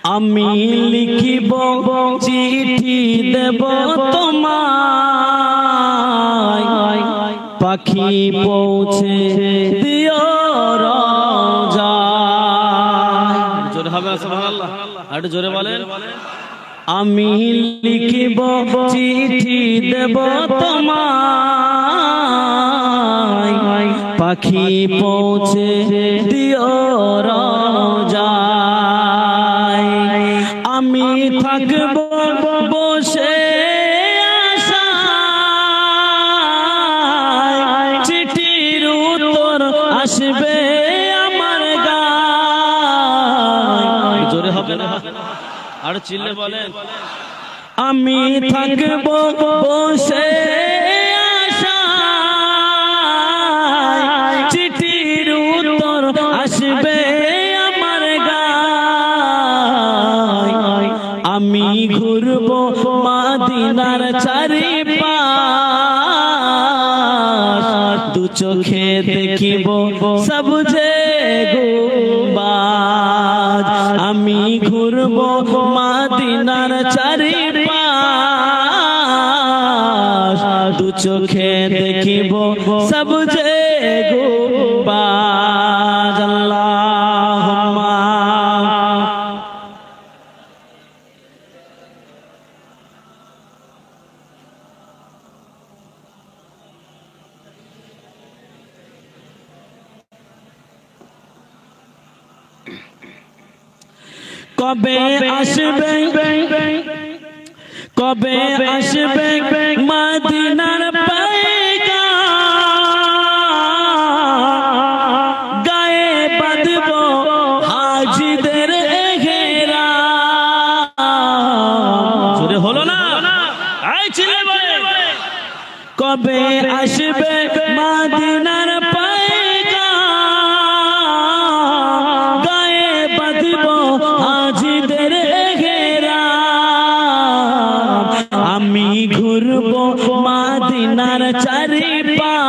আমি লিখিব চিঠি দেব তোমায়, পাখি পৌঁছে দিও রওজায়। জোরে হবে সুবহানাল্লাহ, একটু জোরে বলেন। আমি লিখিব চিঠি দেব তোমায়, পাখি পৌঁছে দিও রওজায়। আমি থাকব বসে আশায়, চিঠির উত্তর আসবে আমার গায়। জোরে হবে না, আর চিল্লে বলেন। আমি থাকব বসে আশায়, চিঠির উত্তর আসবে আমার গায়। আমি ঘুরব মদিনার চারিপাশ, দু চোখে দেখিব সবুজে গুম্বাদ। আমি ঘুরব মদিনার চারিপাশ, দু চোখে দেখিব সবুজে গুম্বাদ। আল্লাহুম্মা কবে আসবে, কবে আসবে মদিনার পয়গাম, গায়ে বাঁধব হাজিদের এহরাম। জোরে হলো না, এই চিল্লে বলে। কবে আসবে মদিনার পয়গাম, গায়ে বাঁধব হাজিদের এহরাম। আমি ঘুরব মদিনার চারিপাশ,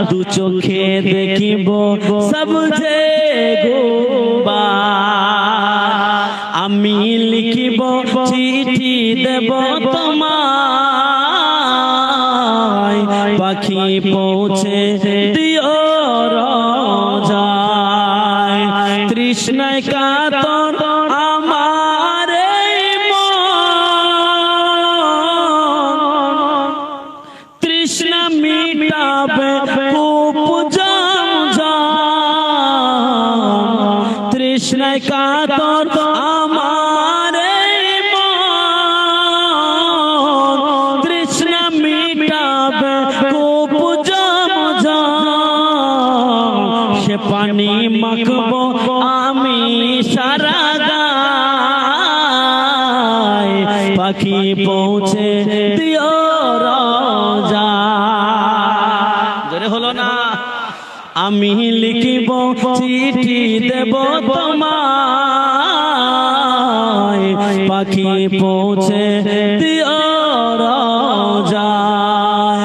দু চোখে দেখিব সবুজে গুম্বাদ। আমি লিখিব চিঠি দেব তোমায়, পাখি পৌঁছে দিও রওজায়। তৃষ্ণায় কাতর আমার এই মন, তৃষ্ণা মিটাবে কূপ জমজম। তৃষ্ণায় কাতর আমার এই মন, তৃষ্ণা মিটাবে কূপ জমজম। সে পানি মাখবো আমি সারা গায়, পাখি পৌঁছে দিও রওজায়। জোরে হলো না। আমি লিখিব চিঠি দেব তোমায়, পাখি পৌঁছে দিও রওজায়।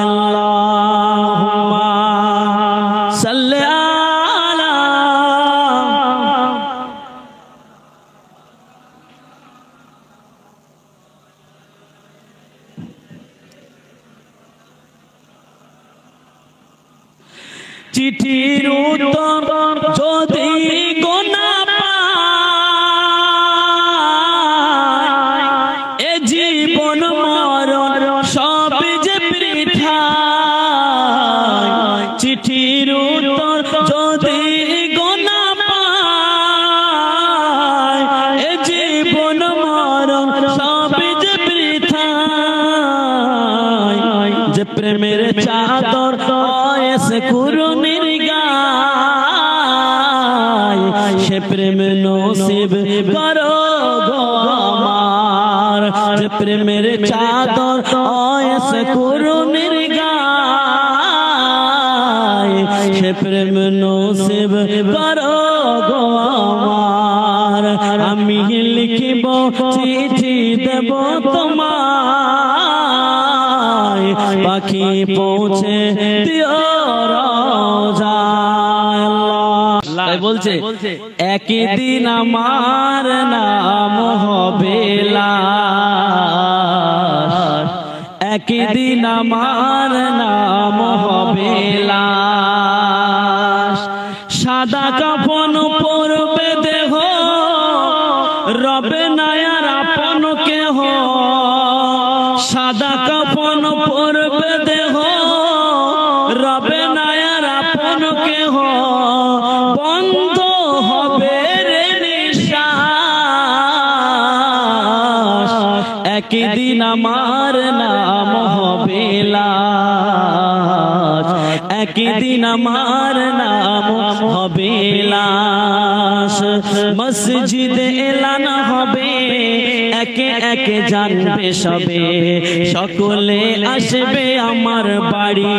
আল্লাহুম্মা সাল্লি আলা। চিঠির উত্তর যদি গোনা পায়, এ জীবন মরণ সব যে বৃথা। চিঠির উত্তর যদি গোনা পায়, এ জীবন মরণ সব যে বৃথা। যে প্রেমের চাদর এসে কুরুনির গায়, সে প্রেম নসিব করো গো আমার। যে প্রেমের চাদর এসে কুরুনির গায়, সে প্রেম নসিব করো গো আমার। আমি লিখিব চিঠি দেব তোমায়, পাখি পৌঁছে দিও রওজায়। আল্লাহ বলছে এক একদিন আমার নাম হবে লাশ, একদিন আমার নাম হবে লাশ। সাদা কাফন পরবে দেহ, রবে না আর আপন কেহ। সাদা কাফন পরবে দেহ, রবে না আর আপন কেহ। বন্ধ হবে রে নিঃশ্বাস, একদিন আমার নাম হবে লাশ, একদিন আমার নাম হবে লাশ। মসজিদে এলান হবে, একে একে জানবে সবে, সকলে আসবে আমার বাড়ি।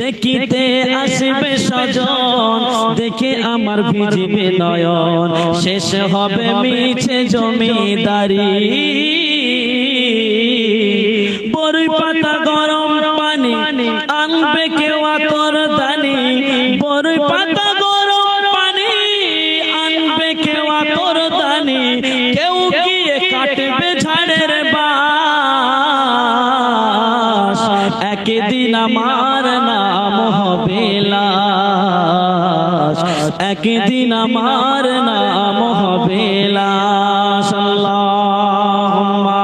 দেখিতে আসবে স্বজন, দেখে আমার ভিজিবে নয়ন, শেষ হবে মিছে জমিদারি। বরই পাতা গরম পানি আনবে কেউ আতর দানি, বরই পাতা গরম পানি আনবে কেউ আতর দানি। কেউ গিয়ে কাটবে ঝাড়ের বাস, একদিন আমার নাম হবে লাশ, একদিন আমার নাম হবে লাশ। আল্লাহুম্মা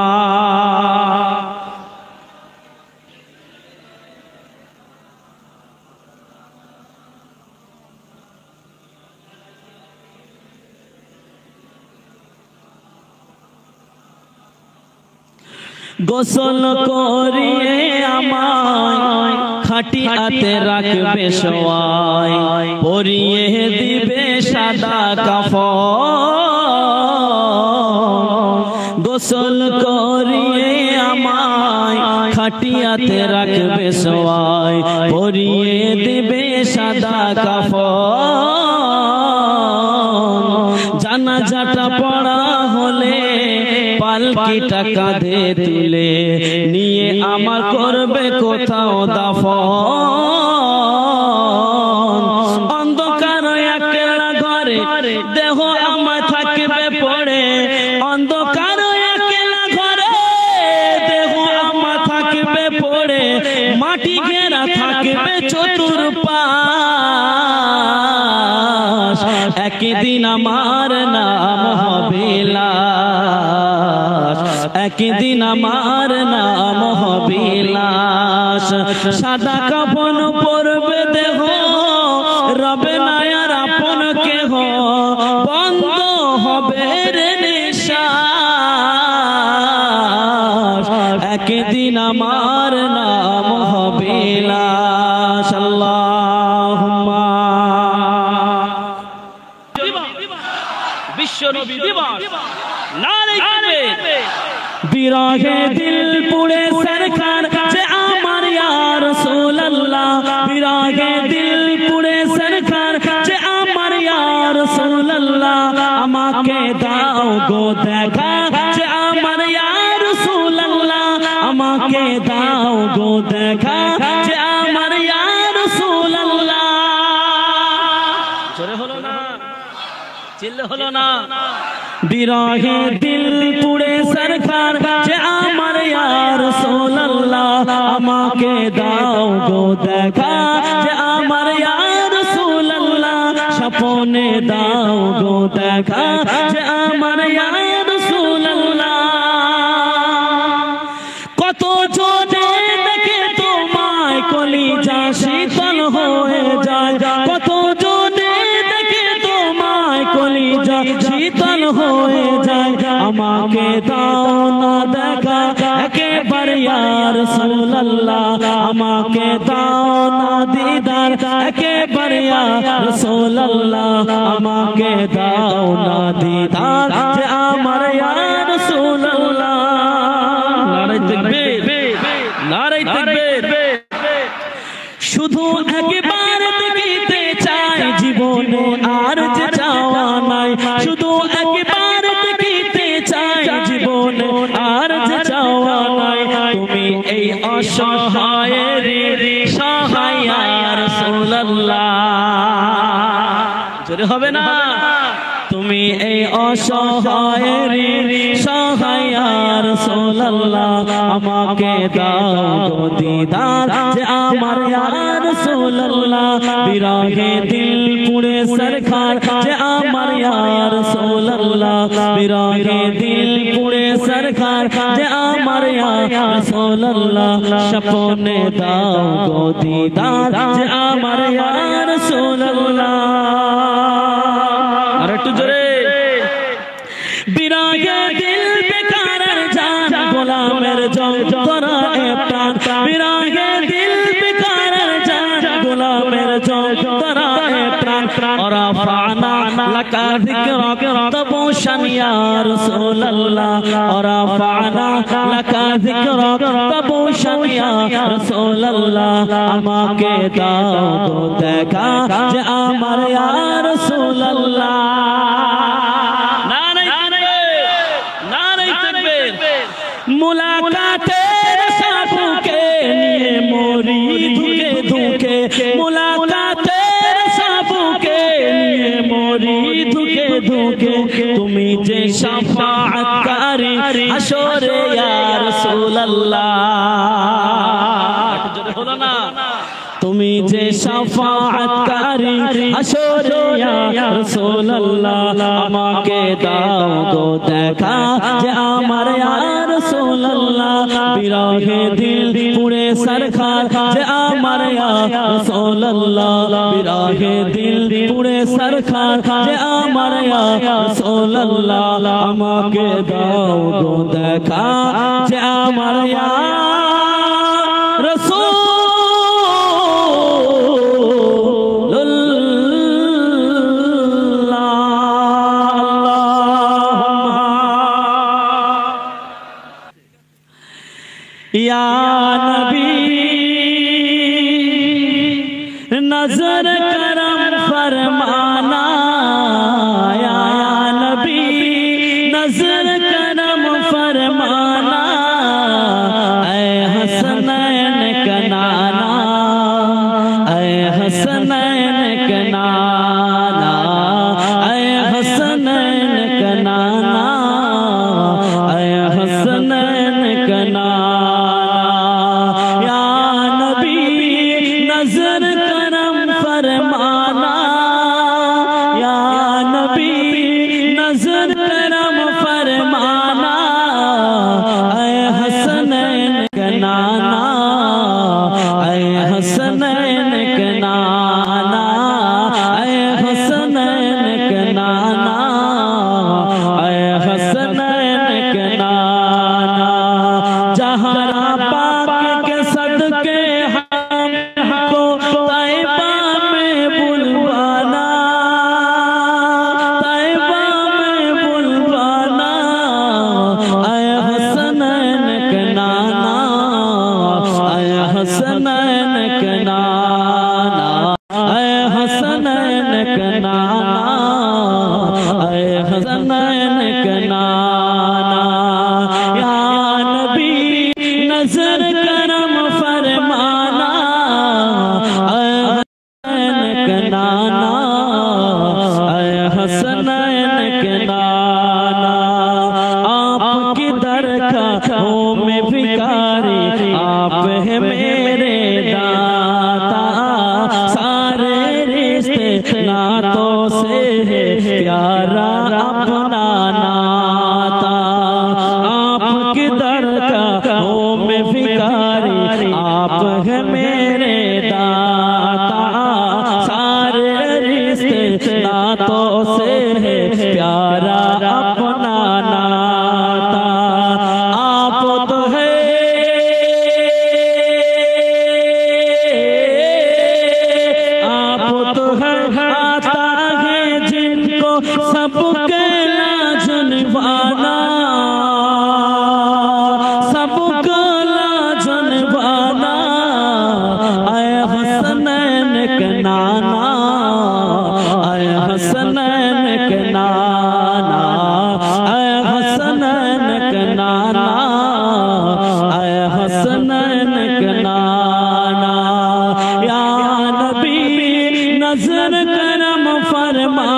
গোসল করিয়ে আমায় খাটিয়াতে রাখবে শোয়ায়, পরিয়ে দিবে সাদা কাফন। গোসল করিয়ে আমায় খাটিয়াতে রাখবে শোয়ায়, পরিয়ে দিবে সাদা কাফন। জানাজাটা পড়া হলে পালকিটা কাঁধে তুলে নিয়ে আমার করবে কোথাও দাফন। অন্ধকার একলা ঘরে দেহ আমার থাকবে পড়ে, অন্ধকার একলা ঘরে দেহ আমার থাকবে পড়ে। মাটি ঘেরা থাকবে চতুর্পাশ, একদিন আমার নাম হবে লাশ, একদিন আমার নাম হবে লাশ। সাদা কাফন পরবে দেহ, রবে না আর আপন কেহ। বন্ধ হবে রে নিঃশ্বাস, একদিন আমার নাম হবে লাশ। আল্লাহুম্মা বিশ্ব নবী দিবস নারে তাকবীর। বিরহে দিল পুড়ে সরকার যে আমার ইয়া রাসূলুল্লাহ, বিরহে দিল পুড়ে সরকার যে আমার ইয়া রাসূলুল্লাহ। আমাকে দাও গো দেখা যে আমার ইয়া রাসূলুল্লাহ, আমাকে দাও গো দেখা যে আমার ইয়া রাসূলুল্লাহ। জোরে হলো না, চিল্লে হলো না। বিরহে দিল পুড়ে সরকার যে আমার ইয়া রাসূলুল্লাহ, আমাকে দাও গো দেখা যে আমার ইয়া রাসূলুল্লাহ। স্বপ্নে দাও গো দেখা যে আমার ইয়া রাসূলুল্লাহ। কত জনে দেখে তোমায় কলিজা শীতল হয়ে যায়, কত জনে দেখে তোমায় কলিজা শীতল হয়ে যায়। আমাকে দাও না দেখা একেবারে ইয়া রাসূলুল্লাহ, আমাকে দাও না দিদার একেবারে ইয়া রাসূলুল্লাহ। আমাকে দাও না দিদার যে আমার ইয়া রাসূলুল্লাহ। নারে তাকবীর, নারে তাকবীর। শুধু একবার দেখিতে চাই জীবনে আর যে চাওয়া নাই, শুধু একবার দেখিতে চাই জীবনে আর যে চাওয়া নাই। তুমি এই অসহায়ের সহায় ইয়া রাসূলুল্লাহ। চলে হবে না তুমি এই অসহায়ের সহায় ইয়া রাসূলুল্লাহ আমাকে দাও গো দিদার যে আমার ইয়া রাসূলুল্লাহ বিরহে দিল পুড়ে সরকার যে আমার ইয়া রাসূলুল্লাহ বিরহে দিল পুড়ে সরকার যে আমার ইয়া রাসূলুল্লাহ স্বপ্নে দাও গো দিদার যে আমার ইয়া রাসূলুল্লাহ আর একটু জোরে বিরহে দিল বেকারের জান গোলামের যন্ত্রণা এ প্রাণ বিরহে দিল বেকারের জান গোলামের যন্ত্রণা এ প্রাণ রাফানা লাকা যিকরাক তাবুশান ইয়া রাসূলুল্লাহ রাফানা লাকা যিকরাক তাবুশান ইয়া রাসূলুল্লাহ আমাকে দাও গো দেখা যে আমার ইয়া রাসূলুল্লাহ मुलाकातेर साबुके निये मोरी धुके धुके मुलाकातेर साबुके निये मोरी धुके धुके तुमी जे शफाअतकारी हशरे या रसूलल्लाह बोलो ना तुमी जे शफाअतकारी हशरे या रसूलल्लाह আমাকে দাও গো দেখা যে আমার ইয়া রাসূলুল্লাহ বিরহে দিল পুড়ে সরকার যে আমার ইয়া রাসূলুল্লাহ বিরহে দিল পুড়ে সরকার যে আমার ইয়া রাসূলুল্লাহ আমাকে দাও গো দেখা যে আমার ইয়া রাসূল या नबी नजर करम फरमाना या नबी नजर करम फरमाना ऐ हसनैन का नाना ऐ हसनैन का नाना ऐ हसनैन का नाना ऐ हसनैन का नाना नजर करम फरमाना या नबी नजर करम फरमाना ऐ हसनैन का नाना ऐ हसनैन का नाना ऐ हसनैन का नाना ऐ हसनैन का नाना जहरा पाक के सदके हसनैन का नाना ऐ हसनैन का नाना ऐ हसनैन का नाना या नबी नजर करम फरमाना ऐ हसनैन का नाना ऐ हसनैन का नाना आपकी दरगाह में भिखारी आप है मेरे दाता सारे रिश्ते नातों से है प्यारा अपना नाता आपकी दरगाहों में भिखारी आप है मेरे दाता सारे रिश्ते नातों से है प्यारा अपना नाता आप तो है सबके लाजनवाना सबको लाजनवाना ऐ हसनैन का नाना ऐ हसनैन का नाना ऐ हसनैन का नाना ऐ हसनैन का नाना या नबी नजर करम फरमा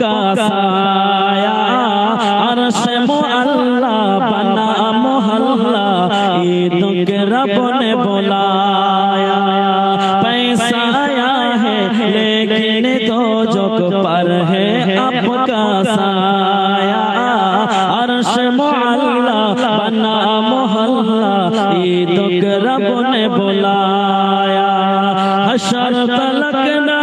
का साया, अर्श मुअल्ला बना मोहल्ला, ईदों के रब ने बुलाया। पैसा आया है लेकिन दोज़ख पर है आपका साया, अर्श मुअल्ला बना मोहल्ला, ईदों के रब ने बुलाया। हशर तलकना,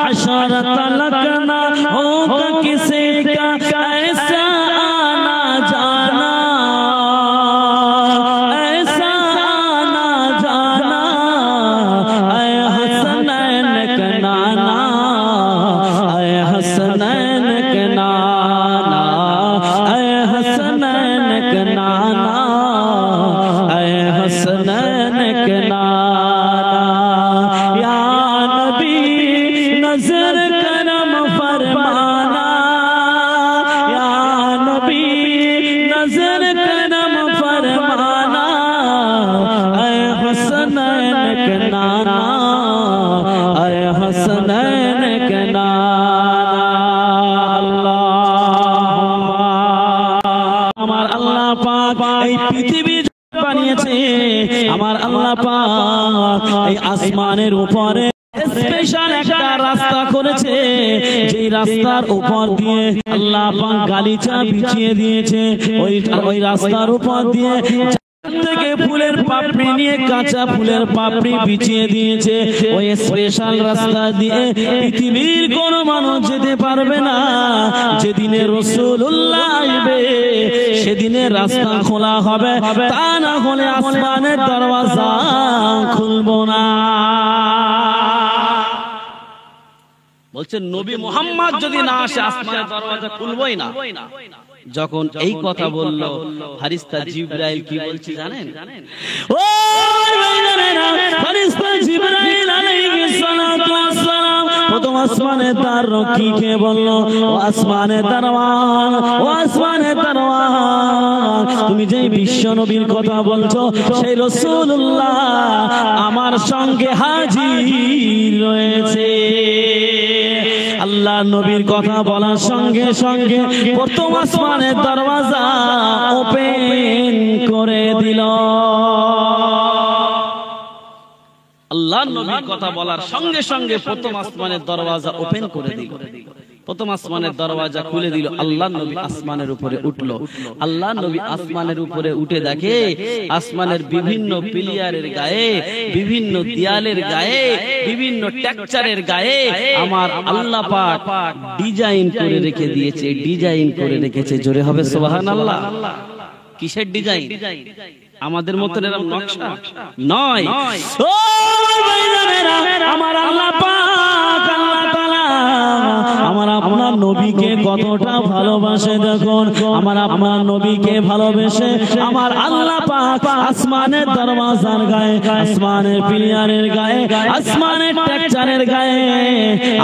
हशर तलकना होगा किसी का ऐसा आना जाना, ऐसा आना जाना। ऐ हसनैन का नाना, ऐ हसनैन का नाना, ऐ हसनैन का नाना, ऐ हसनैन का नाना। या नबी नजर करम फरमाना, या नबी नजर करम फरमाना, ऐ हसनैन का नाना, ऐ हसनैन का नाना। আমার আল্লাহ পাক এই পৃথিবী বানিয়েছে, আমার আল্লাহ পাক এই আসমানের উপরে স্পেশাল একটা রাস্তা করেছে, যে রাস্তার উপর দিয়ে আল্লাহ পাক গালিচা বিছিয়ে দিয়েছে। ওই রাস্তার উপর দিয়ে থেকে ফুলের পাপড়ি নিয়ে কাঁচা ফুলের পাপড়ি বিছিয়ে দিয়েছে। ওই স্পেশাল রাস্তা দিয়ে পৃথিবীর কোন মানুষ যেতে পারবে না। যেদিনে রাসূলুল্লাহ আসবে সেদিনে রাস্তা খোলা হবে, তা না হলে আসমানের দরওয়াজা খুলবো না। বলছেন নবী মুহাম্মদ যদি না আসে আসমানের দরওয়াজা খুলবই না। যখন এই কথা বলল ফারিস্তা জিবরাইল কি বলছে জানেন? ও ফারিস্তা জিবরাইল আলাইহিস সালাতু ওয়াস সালাম প্রথম আসমানের দ্বার রক্ষীকে বলল, ও আসমানের দরওয়ান, ও আসমানের দরওয়ান, তুমি যে বিশ্ব নবীর কথা বলছো সেই রাসূলুল্লাহ আমার সঙ্গে হাজির রয়েছে। আল্লাহ নবীর কথা বলার সঙ্গে সঙ্গে প্রথম আসমানের দরওয়াজা ওপেন করে দিল। আল্লাহ নবীর কথা বলার সঙ্গে সঙ্গে প্রথম আসমানের দরওয়াজা ওপেন করে দিল। প্রথম আসমানের দরওয়াজা খুলে দিল। আল্লাহ নবী আসমানের উপরে উঠলো। আল্লাহ নবী আসমানের উপরে উঠে দেখে আসমানের বিভিন্ন পিলিয়ারের গায়ে, বিভিন্ন দেয়ালের গায়ে, বিভিন্ন টেক্সচারের গায়ে আমার আল্লাহ পাক ডিজাইন করে রেখে দিয়েছে, ডিজাইন করে রেখেছে। জোরে হবে সুবহানাল্লাহ। কিসের ডিজাইন? আমাদের মতন এরকম নকশা নয়। ও ভাইরা, আমার আল্লাহ পাক, আল্লাহ তাআলা আমার আপনার নবীকে কতটা ভালোবাসে দেখুন। আমার আপনার নবীকে ভালোবেসে আমার আল্লাহ পাক আসমানের দরওয়াজার গায়ে, আসমানের পিলিয়ারের গায়ে, আসমানের টেক্সচারের গায়ে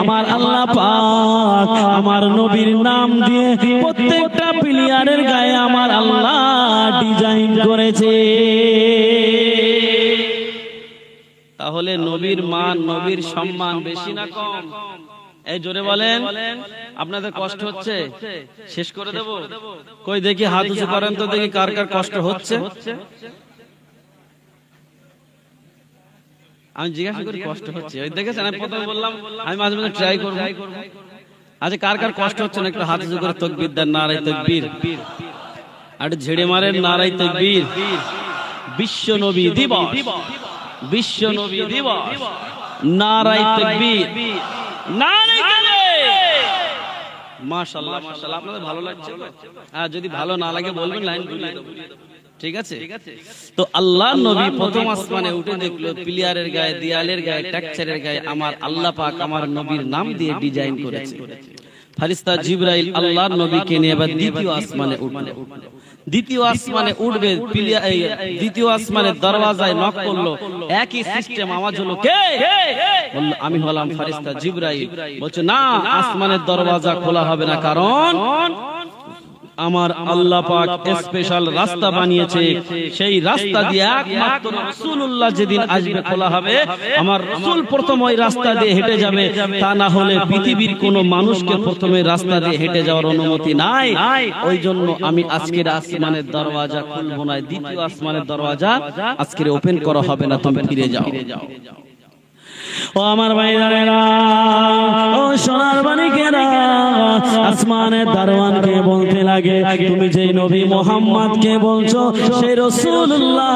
আমার আল্লাহ পাক আমার নবীর নাম দিয়ে প্রত্যেকটা পিলিয়ারের গায়ে আমার আল্লাহ ডিজাইন করেছে। তাহলে নবীর মান, নবীর সম্মান বেশি না কম? এই জোরে বলেন। আপনাদের কষ্ট হচ্ছে? শেষ করে দেব? কই দেখি হাত উঁচু করেন তো, দেখি কার কার কষ্ট হচ্ছে। আমি জিজ্ঞাসা করি কষ্ট হচ্ছে? ওই দেখেছেন, আমি প্রথমে বললাম আমি মাঝে মাঝে ট্রাই করব। আচ্ছা, কার কার কষ্ট হচ্ছে না একটু হাত উঁচু করে তাকবীর দেন। নারায়ে তাকবীর। আর ঝেড়ে মারেন নারায়ে তাকবীর। বিশ্ব নবী দিবস, বিশ্ব নবী দিবস, নারায়ে তাকবীর, নারায়ে তাকবীর। মাশাআল্লাহ, মাশাআল্লাহ। আপনাদের ভালো লাগছে? হ্যাঁ, যদি ভালো না লাগে বলবেন, লাইন তুলে দেব। ঠিক আছে? তো আল্লাহর নবী প্রথম আসমানে উঠে দেখলো পিলিয়ারের গায়ে, দেয়ালের গায়ে, টেক্সচারের গায়ে আমার আল্লাহ পাক আমার নবীর নাম দিয়ে ডিজাইন করেছে। ফারিস্তা জিবরাইল আল্লাহর নবীকে নিয়ে এবার দ্বিতীয় আসমানে উঠল। দ্বিতীয় আসমানে উঠবে, দ্বিতীয় আসমানের দরওয়াজায় নক করলো। একই সিস্টেম, আওয়াজ হলো কে? বলল আমি হলাম ফারিস্তা জিবরাইল। বলছে না, আসমানের দরওয়াজা খোলা হবে না, কারণ আমার আল্লাহ পাক স্পেশাল রাস্তা বানিয়েছে। সেই রাস্তা দিয়ে একমাত্র রাসূলুল্লাহ যেদিন আসবে খোলা হবে, আমার রাসূল প্রথম ওই রাস্তা দিয়ে হেঁটে যাবে। তা না হলে পৃথিবীর কোনো মানুষকে প্রথমে রাস্তা দিয়ে হেঁটে যাওয়ার অনুমতি নাই। ওই জন্য আমি আজকের আসমানের দরওয়াজা খুলব না, দ্বিতীয় আসমানের দরওয়াজা আজকের ওপেন করা হবে না, তুমি ফিরে যাও। ও আমার ভাইরা, ও সোনার মানিকেরা, আসমানের দারওয়ানকে বলতে লাগে, তুমি যে নবী মুহাম্মদকে বলছো সেই রাসূলুল্লাহ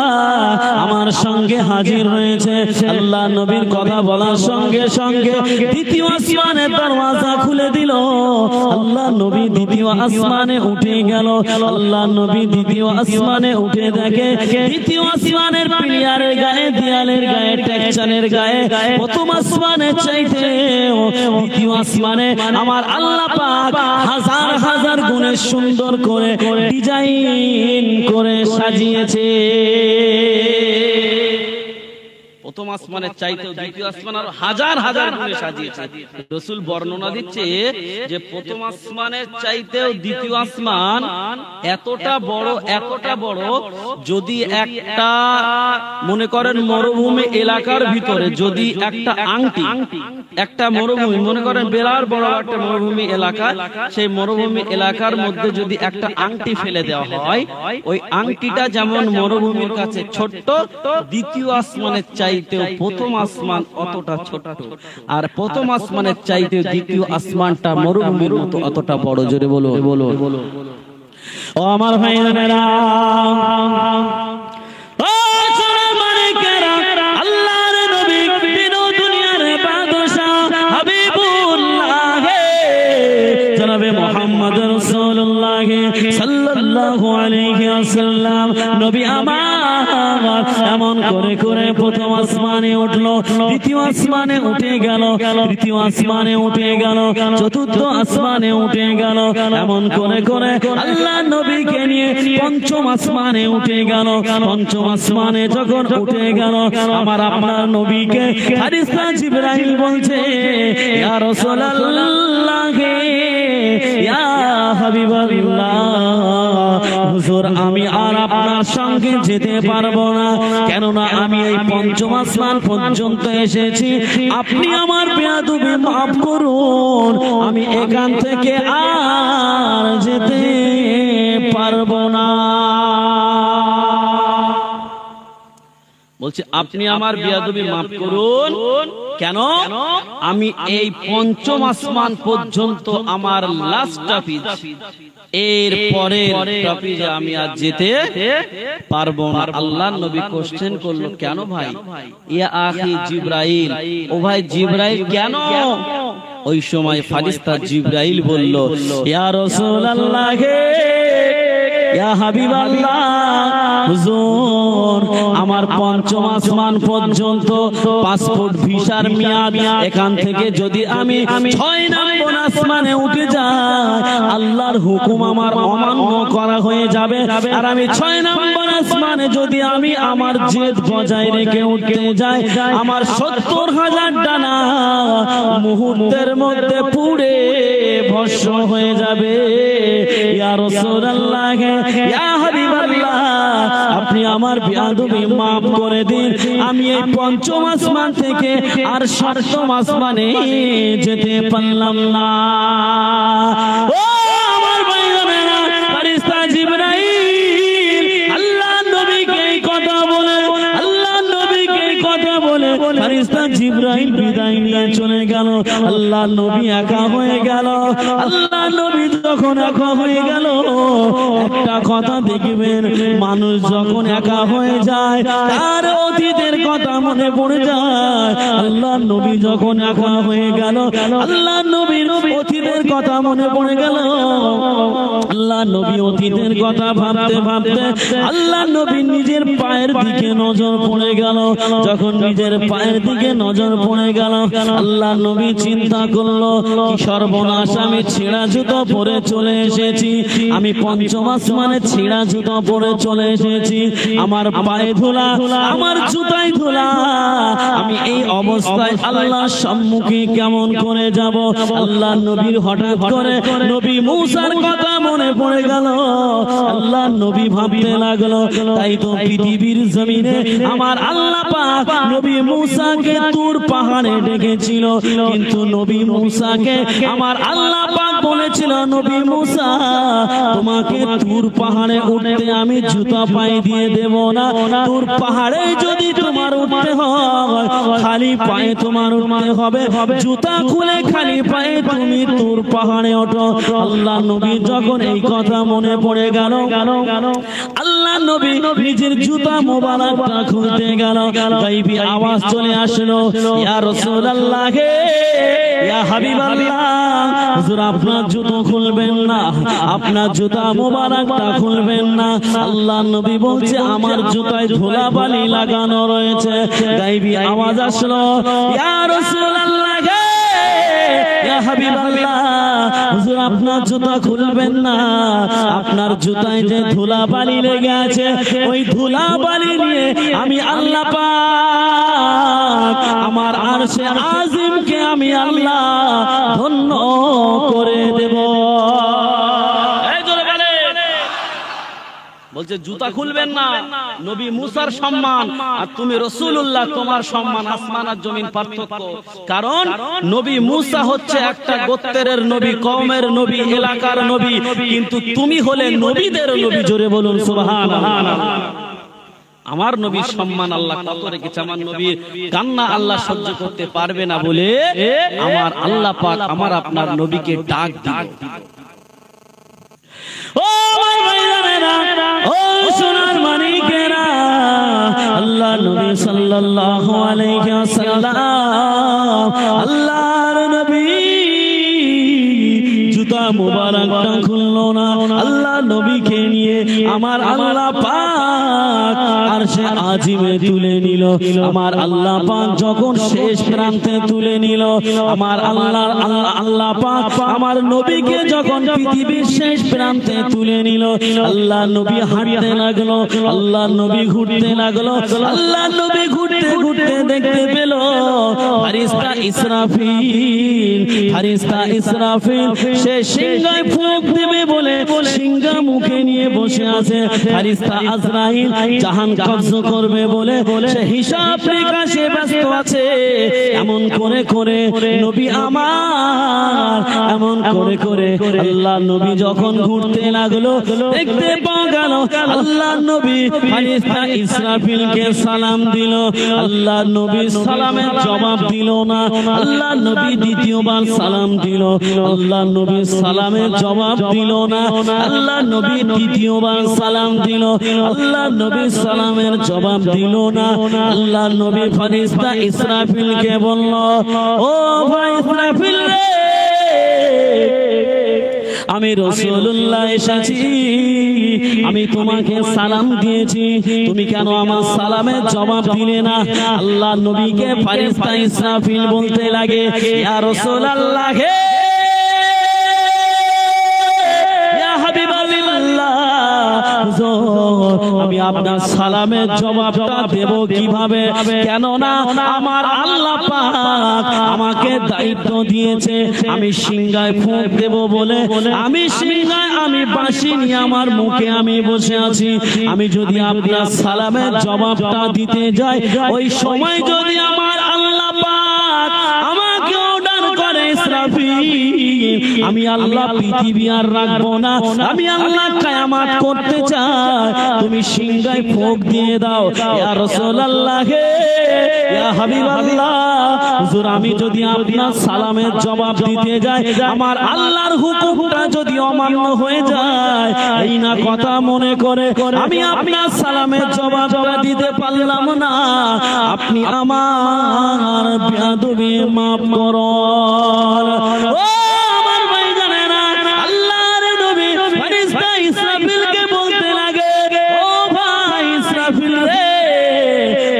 আমার সঙ্গে হাজির হয়েছে। আল্লাহ নবীর কথা বলার সঙ্গে সঙ্গে দ্বিতীয় আসমানের দরওয়াজা খুলে দিল। আল্লাহ নবী দ্বিতীয় আসমানে উঠে গেল। আল্লাহ নবী দ্বিতীয় আসমানে উঠে দেখে দ্বিতীয় আসমানের পিলারের গায়ে, দেয়ালের গায়ে, টেকচানের গায়ে প্রথম আসমানে চাইতে দ্বিতীয় আসমানে আমার আল্লাহ পাক হাজার হাজার গুণে সুন্দর করে ডিজাইন করে সাজিয়েছে। প্রথম আসমানের চাইতেও দ্বিতীয় আসমান আরো হাজার হাজার গুণে সাজিয়েছে। রাসূল বর্ণনা দিচ্ছে যে প্রথম আসমানের চাইতেও দ্বিতীয় আসমান এতটা বড়, যদি একটা মনে করেন মরুভূমি এলাকার ভিতরে যদি একটা আংটি, একটা মরুভূমি মনে করেন বিরাট বড় একটা মরুভূমি এলাকা, সেই মরুভূমি এলাকার মধ্যে যদি একটা আংটি ফেলে দেওয়া হয়, ওই আংটিটা যেমন মরুভূমির কাছে ছোট্ট, দ্বিতীয় আসমানের চাইতেও প্রথম আসমান অতটা ছোট, আর প্রথম আসমানের চাইতেও দ্বিতীয় আসমানটা মরুভূমির মতো অতটা বড়। জোরে বলো বলো বলো। ও আমার ভাইরা, ও সোনার মানিকেরা, আল্লাহর নবী দিন ও দুনিয়ার বাদশা হাবিবুল্লাহ জনাবে মুহাম্মদ রাসূলুল্লাহ সাল্লাল্লাহু আলাইহি ওয়াসাল্লাম নবী আমার এমন করে করে প্রথম আসমানে উঠলো, দ্বিতীয় আসমানে উঠে গেল, তৃতীয় আসমানে উঠে গেল, চতুর্থ আসমানে উঠে গেল, এমন করে করে আল্লাহ নবীকে নিয়ে পঞ্চম আসমানে উঠে গেল। পঞ্চম আসমানে যখন উঠে গেল, আমার আপনার নবীকে ফেরেশতা জিবরাইল বলছে, ইয়া রাসূলুল্লাহ, ইয়া হাবিবাল্লাহ, হুজুর আমি আর আপনার সঙ্গে যেতে পারবো না, কেননা আমি এই পঞ্চম আসমান পর্যন্ত এসেছি, আপনি আমার বেয়াদবি মাফ করুন, আমি এখান থেকে আর যেতে পারবো না। বলছে আপনি আমার বেয়াদবি মাফ করুন, কেন? আমি এই পঞ্চম আসমান পর্যন্ত আমার লাস্ট টপিক, এর পরের টপিকে আমি আর যেতে পারবো না। আল্লাহর নবী কোশ্চেন করলো, কেন ভাই? ইয়া আখি জিবরাইল, ও ভাই জিবরাইল কেন? ওই সময় ফেরেশতা জিবরাইল বলল, ইয়া রাসূলুল্লাহ, ইয়া হাবিবাল্লাহ, হুজুর আমার পঞ্চম আসমান পর্যন্ত পাসপোর্ট ভিসার মেয়াদ, এখান থেকে যদি আমি 6 নম্বর আসমানে উঠে যাই, আল্লাহর হুকুম আমার অমান্য করা হয়ে যাবে, আর আমি 6 নম্বর আসমানে যদি আমি আমার জেদ বজায় রেখে উঠতে যাই, আমার 70,000 ডানা মুহূর্তের মধ্যে পুড়ে ভস্ম হয়ে যাবে। ইয়া রাসূলুল্লাহ, ইয়া হাবিবাল্লাহ, আপনি আমার বেয়াদবি মাফ করে দিন, আমি এই পঞ্চম আসমান থেকে আর সপ্তম আসমানে যেতে পারলাম না। ও আমার ভাইরা, ফেরেশতা জিবরাইল আল্লাহ নবীকে এই কথা বলে, আল্লাহ নবীকে এই কথা বলে ফেরেশতা জিবরাইল বিদায় নিয়ে চলে গেল। আল্লাহ নবী একা হয়ে গেল। আল্লাহ নবী যখন একা হয়ে গেল, একটা কথা দেখবেন, মানুষ যখন একা হয়ে যায় তার অতীতের কথা মনে পড়ে যায়। আল্লাহ নবী যখন একা হয়ে গেল, আল্লাহ নবীর অতীতের কথা মনে পড়ে গেল। আল্লাহ নবী অতীতের কথা ভাবতে ভাবতে আল্লাহ নবী নিজের পায়ের দিকে নজর পড়ে গেল। যখন নিজের পায়ের দিকে নজর পড়ে গেল, আল্লাহ নবী চিন্তা করলো কি সর্বনাশ, আমি ছেঁড়া জুতো পরে চলে এসেছি, আমি পঞ্চম আসমানে ছেঁড়া জুতো পরে চলে এসেছি, আমার পায়ে ধুলা, আমার জুতায় ধুলা, আমি এই অবস্থায় আল্লাহর সম্মুখে কেমন করে যাব? আল্লাহ নবীর হঠাৎ করে নবী মূসার কথা মনে পড়ে গেল। আল্লাহ নবী ভাবতে লাগলো, তাই তো পৃথিবীর জমিনে আমার আল্লাহ পাক নবী মূসাকে তুর পাহাড়ে ডেকেছিল, কিন্তু নবী মূসাকে আমার আল্লাহ পাক বলেছিল, নবী মূসা তোমাকে তুর পাহাড়ে উঠতে আমি জুতা পায়ে দিয়ে দেব না, তুর পাহাড়ে যদি তোমার উঠতে হয় খালি পায়ে তোমার উঠতে হবে, জুতা খুলে খালি পায়ে তুমি তুর পাহাড়ে ওঠো। আল্লাহ নবী যখন এই কথা মনে পড়ে গেল, আল্লাহ নবী নিজের জুতা মোবারকটা খুলতে গেল, গায়বী আওয়াজ চলে আসলো, ইয়া রাসূলুল্লাহ হে ইয়া হাবিবাল্লাহ, হুজুর আপনার জুতো খুলবেন না, আপনার জুতা মোবারকটা খুলবেন না। আল্লাহ নবী বলছে আমার জুতায় ধুলাবালি লাগানো রয়েছে। গায়বী আওয়াজ আসলো, ইয়া রাসূলুল্লাহ হে ইয়া হাবিবাল্লাহ, হুজুর আপনার জুতা খুলবেন না, আপনার জুতায় যে ধুলাবালি লেগে আছে ওই ধুলাবালি নিয়ে আমি আল্লাহ পাক আমার আরশে আজিমকে আমি আল্লাহ ধন্য করে দেব। বলছে জুতা খুলবেন না, নবী মুসার সম্মান আর তুমি রাসূলুল্লাহ, তোমার সম্মান আসমান আর জমিন পার্থক্য। কারণ নবী মুসা হচ্ছে একটা গোত্রের নবী, কওমের নবী, এলাকার নবী, কিন্তু তুমি হলে নবীদের নবী। জোরে বলুন সুবহানাল্লাহ। আমার নবীর সম্মান আল্লাহ কত রেখেছে, আমার নবীর কান্না আল্লাহ সহ্য করতে পারবে না বলে আমার আল্লাহ পাক আমার আপনার নবীকে ডাক দিল। ও আমার ভাইরা, ও সোনার মানিকেরা, আল্লাহ নবী সাল্লাল্লাহু আলাইহি ওয়াসাল্লাম, আল্লাহর নবী জুতা মুবারকটা খুললো না, আল্লাহ নবীকে নিয়ে আমার আল্লাহ পাক আরশে আজিমে তুলে নিল। আমার আল্লাহ পাক যখন শেষ প্রান্তে তুলে নিল, আমার আল্লাহ পাক আমার নবীকে যখন পৃথিবীর শেষ প্রান্তে তুলে নিল, আল্লাহ নবী হাঁটতে লাগলো, আল্লাহ নবী ঘুরতে লাগলো, আল্লাহ নবী ঘুরতে ঘুরতে দেখতে পেল ফারিস্তা ইসরাফিল, ফারিস্তা ইসরাফিল সে সিংহায় ফুঁক দেবে বলে সিংহা মুখে নিয়ে বসে আছে। ফারিস্তা আজরাইল জাহান কবজ করবে বলে সে হিসাব নিকাশে ব্যস্ত আছে। এমন করে করে নবী আমার, এমন করে করে আল্লাহ নবী যখন ঘুরতে লাগলো, দেখতে পাওয়া গেল আল্লাহ নবী ফারিস্তা ইসরাফিলকে সালাম দিল, আল্লাহ নবী সালামের জবাব দিল না, আল্লাহ নবী দ্বিতীয়বার সালাম দিল, আল্লাহ নবী সালামের জবাব দিল না, আল্লাহ নবী দ্বিতীয়বার সালাম দিল, আল্লাহ নবী সালামের জবাব দিল না। আল্লাহ নবী ফারিস্তা ইসরাফিলকে বলল, ও ভাই ইসরাফিল রে, আমি রাসূলুল্লাহ এসেছি, আমি তোমাকে সালাম দিয়েছি, তুমি কেন আমার সালামের জবাব দিলে না? আল্লাহ নবীকে ফারিস্তা ইসরাফিল বলতে লাগে, ইয়া রাসূলুল্লাহ হে ইয়া হাবিবাল্লাহ, আমি আপনার সালামের জবাবটা দেব কিভাবে? কেননা আমার আল্লাহ পাক আমাকে দায়িত্ব দিয়েছে, আমি সিংহায় ফুঁক দেব বলে আমি সিংহায় আমি বাঁশি নিয়ে আমার মুখে আমি বসে আছি। আমি যদি আপনার সালামের জবাবটা দিতে যাই, ওই সময় যদি আমার আল্লাহ পাক আমাকে অর্ডার করে ইসরাফিল, আমি আল্লাহ পৃথিবী আর রাখবো না, আমি আল্লাহ কিয়ামত করতে চাই, তুমি সিংহায় ফুঁক দিয়ে দাও। ইয়া রাসূলুল্লাহ হে ইয়া হাবিবাল্লাহ, হুজুর আমি যদি আপনার সালামের জবাব দিতে যাই, আমার আল্লাহর হুকুমটা যদি অমান্য হয়ে যায়, এই না কথা মনে করে আমি আপনার সালামের জবাবটা দিতে পারলাম না, আপনি আমার বেয়াদবি মাফ করুন। ও আমার ভাইজানেরা, আল্লাহর নবী ফারিস্তা ইসরাফিলকে বলতে লাগে, ও ভাই ইসরাফিল রে,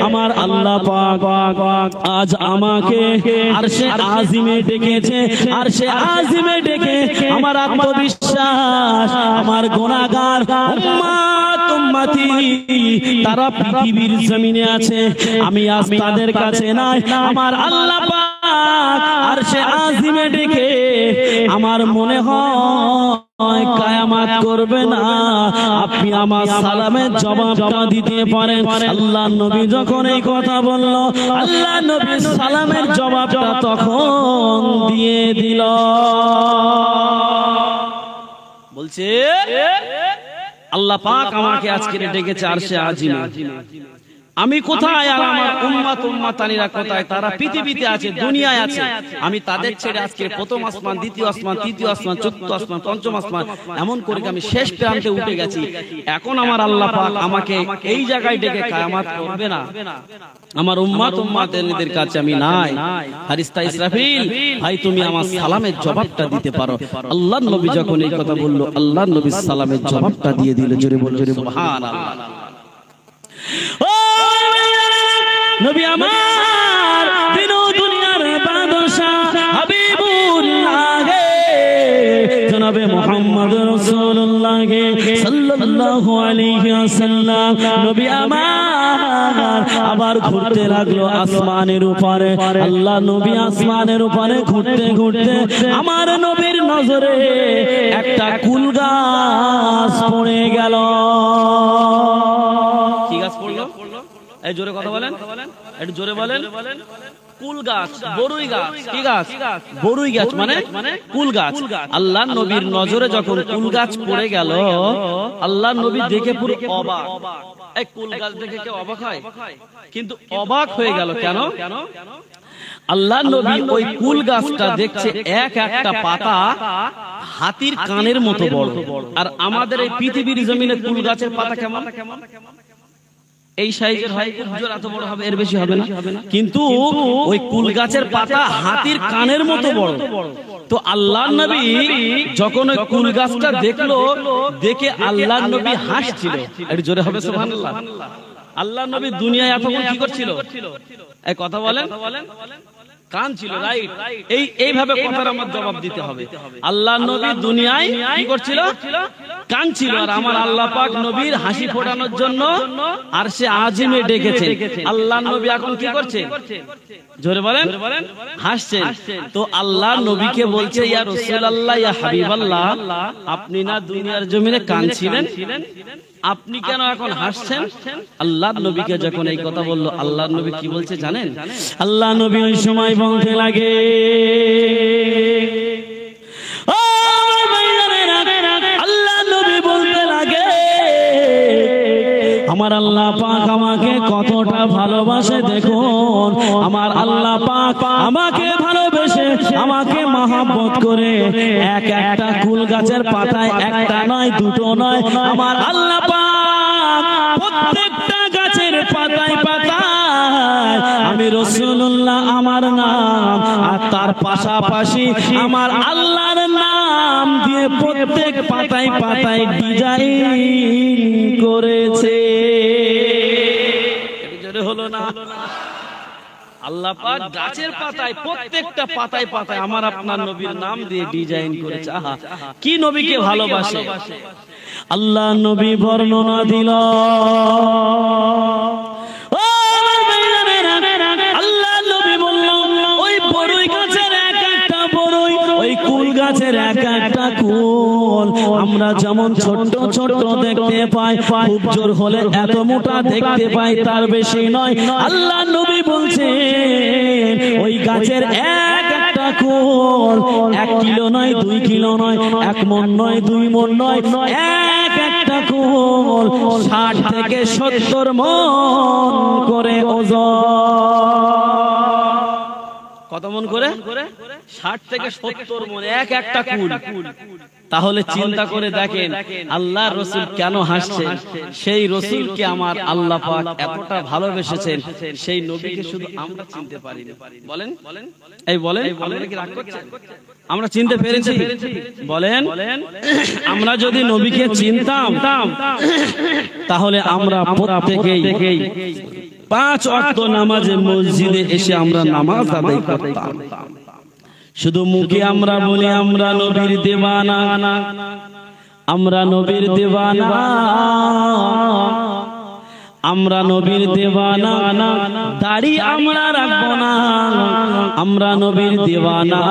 আমার আল্লাহ পাক আজ আমাকে আর আরশে আজিমে ডেকেছে, আরশে আজিমে ডেকে আমার আত্মবিশ্বাস, আমার গুনাহগার উম্মত উম্মতি তারা পৃথিবীর জমিনে আছে, আমি আজ তাদের কাছে নাই। আমার আল্লাহ পাক আরশে আজিমে ডেকে আমার মনে হয় কিয়ামত করবে না, আপনি আমার সালামের জবাবটা দিতে পারেন। আল্লাহ নবী যখন এই কথা বলল, আল্লাহ নবী সালামের জবাবটা তখন দিয়ে দিল। বলছে আল্লাহ পাক আমাকে আজকে ডেকেছে আরশে আজিমে, আমি কোথায় আর আমার উম্মত উম্মতানিরা কোথায়? তারা পৃথিবীতে আছে, দুনিয়ায় আছে, আমি তাদের ছেড়ে আজকে প্রথম আসমান, দ্বিতীয় আসমান, তৃতীয় আসমান, চতুর্থ আসমান, পঞ্চম আসমান, এমন করে আমি শেষ প্রান্তে উঠে গেছি। এখন আমার আল্লাহ পাক আমাকে এই জায়গায় ডেকে কিয়ামত করবে না, আমার উম্মত উম্মতানিদের কাছে আমি নাই। ফারিস্তা ইসরাফিল, ভাই তুমি আমার সালামের জবাবটা দিতে পারো। আল্লাহর নবী যখন এই কথা বলল, আল্লাহর নবী সালামের জবাবটা দিয়ে দিল। জোরে বল, জোরে সুবহানাল্লাহ। ও নবী আমার, দিন ও দুনিয়ার বাদশাহ হাবিবুল্লাহ জনাবে মুহাম্মদ রাসূলুল্লাহ সাল্লাল্লাহু আলাইহি ওয়াসাল্লাম, নবী আমার আবার ঘুরতে লাগলো আসমানের উপরে। আল্লাহ নবী আসমানের উপরে ঘুরতে ঘুরতে আমার নবীর নজরে একটা কুল গাছ পড়ে গেল। কি গাছ পড়লো? এই জোরে কথা বলেন, একটু জোরে বলেন। কুল গাছ, বরুই গাছ। কি গাছ? বরুই গাছ মানে কুল গাছ। আল্লাহ নবীর নজরে যখন কুল গাছ পড়ে গেল, আল্লাহ নবী দেখে পুরো অবাক। এই কুল গাছ দেখে কেউ অবাক হয়? কিন্তু অবাক হয়ে গেল কেন? আল্লাহ নবী ওই কুল গাছটা দেখছে এক একটা পাতা হাতির কানের মতো বড়। আর আমাদের এই পৃথিবীর জমিনে কুল গাছের পাতা কেমন? এই সাইজের হয়, এত বড় হবে, এর বেশি হবে না। কিন্তু ওই কুল গাছের পাতা হাতির কানের মতো বড়। তো আল্লাহ নবী যখন ওই কুল গাছটা দেখলো, দেখে আল্লাহ নবী হাসছিল। একটু জোরে হবে সুবহানাল্লাহ। আল্লাহ নবী দুনিয়ায় এতক্ষণ কি করছিল? এই কথা বলেন, কান ছিল, রাইট? এইভাবে কথার আমার জবাব দিতে হবে। আল্লাহ নবী দুনিয়ায় কি করছিল? কান ছিল। আর আমার আল্লাহ পাক নবীর হাসি ফোটানোর জন্য আরশে আজিমে ডেকেছে। আল্লাহ নবী এখন কি করছে? জোরে বলেন, হাসছেন। তো আল্লাহ নবীকে বলছে, ইয়া রাসূলুল্লাহ, ইয়া হাবিবাল্লাহ, আপনি না দুনিয়ার জমিনে কান ছিলেন, আপনি কেন এখন হাসছেন? আল্লাহ নবীকে যখন এই কথা বললো, আল্লাহ নবী কি বলছে জানেন? আল্লাহ নবী ওই সময় বলতে লাগে, আল্লাহ নবী বলতে লাগে, আমার আল্লাহ পাক আমাকে কতটা ভালোবাসে দেখুন। আমার আল্লাহ পাক আমাকে ভালোবেসে, আমাকে মহব্বত করে এক একটা কুল গাছের পাতায়, একটা নয়, দুটো নয়, আমার আল্লাহ পাক প্রত্যেকটা গাছের পাতায় পাতায় আমি রাসূলুল্লাহ আমার নাম আর তার পাশাপাশি আমার আল্লাহর নাম দিয়ে প্রত্যেক পাতায় পাতায় ডিজাইন করেছে। হলো না? আল্লাহ পাক গাছের পাতায়, প্রত্যেকটা পাতায় পাতায় আমার আপনার নবীর নাম দিয়ে ডিজাইন করেছে। আহা, কি নবীকে ভালোবাসে! আল্লাহ নবী বর্ণনা দিল, আল্লাহ নবী বলল, ওই বরুই গাছের এক একটা বরুই, ওই কুল গাছের এক একটা কুল আমরা যেমন ছোট ছোট দেখতে পাই, খুব জোর হলে এত মোটা দেখতে পাই, তার বেশি নয়। আল্লাহ নবী বলছে ওই গাছের এক একটা কুল 1 কিলো নয়, 2 কিলো নয়, 1 মণ নয়, 2 মণ নয়, এক একটা কুল 60 থেকে 70 মণ করে ওজন। কত মণ করে? 60 থেকে 70 মণ এক একটা কুল। তাহলে চিন্তা করে দেখেন আল্লাহর রাসূল কেন হাসছেন? সেই রাসূলকে আমার আল্লাহ পাক এতটা ভালোবেসেছেন, সেই নবীকে শুধু আমরা চিনতে পারি না। বলেন, এই বলেন, আপনারা কি রাগ করছেন? আমরা চিনতে পেরেছি? বলেন, আমরা যদি নবীকে চিনতাম তাহলে আমরা প্রত্যেকেই 5 ওয়াক্ত নামাজে মসজিদে এসে আমরা নামাজ আদায় করতাম। শুধু মুখে আমরা বলি আমরা নবীর দিওয়ানা, আমরা নবীর দিওয়ানা, আমরা নবীর দিওয়ানা, দাড়ি আমরা রাখবো না, আমরা নবীর দিওয়ানা,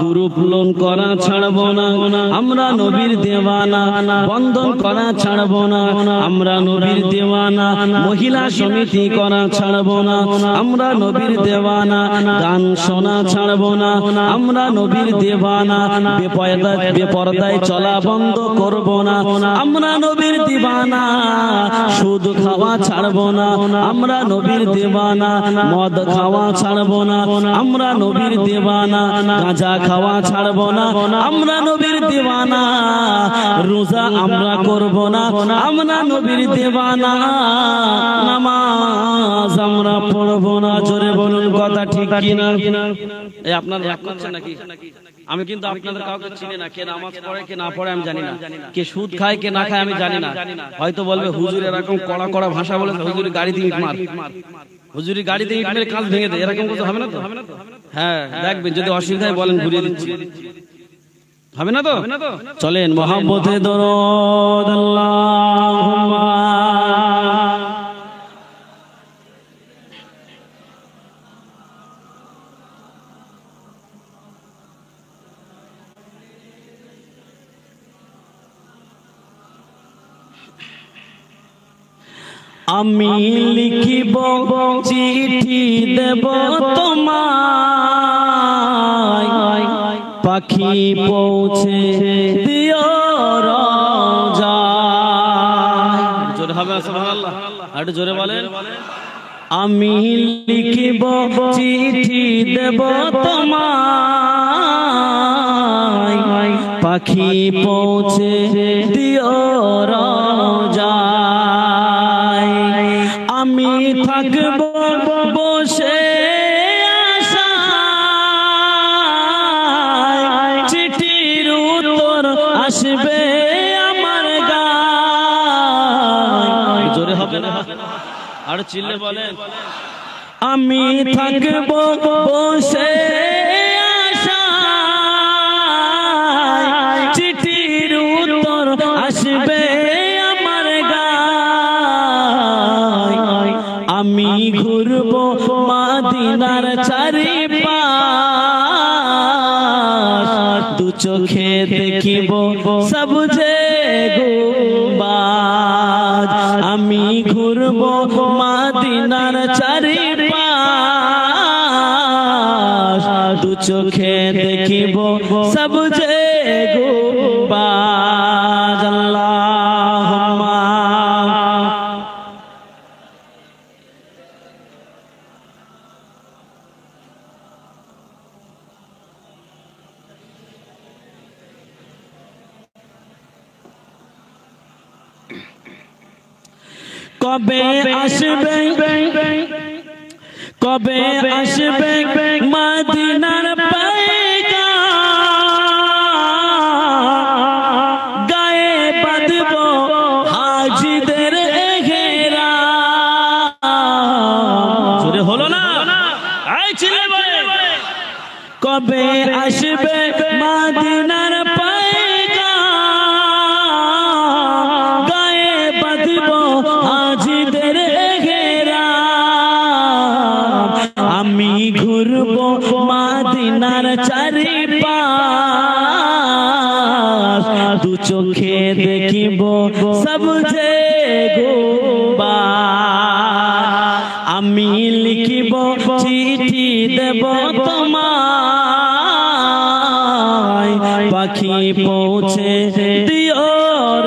গ্রুপ লোন করা ছাড়বো না, আমরা নবীর দিওয়ানা, বন্ধন করা ছাড়বো না, আমরা নবীর দিওয়ানা, মহিলা সমিতি করা ছাড়বো না, আমরা নবীর দিওয়ানা, গান শোনা ছাড়বো না, আমরা নবীর দিওয়ানা, বেপরদায় চলা বন্ধ করবো না, আমরা নবীর দিওয়ানা, সুদ খাওয়া ছাড়বো না, আমরা নবীর দিওয়ানা, মদ খাওয়া ছাড়বো না, আমরা নবীর দিওয়ানা, গাঁজা খাওয়া ছাড়বো না, আমরা নবীর দিওয়ানা, রোজা আমরা করবো না, আমরা নবীর দিওয়ানা, নামাজ আমরা পড়বো না। জোরে বলুন কথা ঠিক কিনা? এই আপনারা রাগ করছেন নাকি? আমি কিন্তু আপনাদের কাউকে চিনি না, কে নামাজ পড়ে কে না পড়ে আমি জানি না, কে সুদ খায় কে না খায় আমি জানি না। হয়তো বলবে হুজুর এরকম কড়া কড়া ভাষা বলে, হুজুর গাড়িতে ইট মার, হুজুরি গাড়িতে ইট মেরে কাঁচ ভেঙে দেয়, এরকম কিছু হবে না তো? হ্যাঁ দেখবেন, যদি অসুবিধায় বলেন ঘুরিয়ে দিচ্ছি, হবে না তো? চলেন মহব্বতে দরুদ আল্লাহুম্মা। আমি লিখিব চিঠি দেব তোমায়, পাখি পৌঁছে দিও রওজায়। জোরে হবে সুবহানাল্লাহ, আর জোরে বলেন। আমি লিখিব চিঠি দেব তোমায়, পাখি পৌঁছে দিও রওজায়। আমি থাকব বসে আশায়, চিঠির উত্তর আসবে আমার গায়। জোরে হবে না, আর চিল্লে বলেন। আমি থাকব বসে আশায়, চিঠির উত্তর আসবে আমার গায়। আমি ঘুরব মদিনার চারিপাশ, দু চোখে দেখিব সবুজে গুম্বাদ। আমি ঘুরব মদিনার চারিপাশ, দু চোখে দেখিব সবুজে গুম্বাদ। আল্লাহুম্মা। কবে আসবে, কবে আসবে মদিনার পয়গাম, গায়ে বাঁধব হাজিদের এহরাম। জোরে হলো না? এই চিল্লে বলে। কবে আসবে মদিনার পয়গাম, গায়ে বাঁধব হাজিদের এহরাম। আমি ঘুরব মদিনার চারিপাশ, দু চোখে দেখিব সবুজে গুম্বাদ। আমি লিখিব চিঠি দেব তোমায়, পাখি পৌঁছে দিও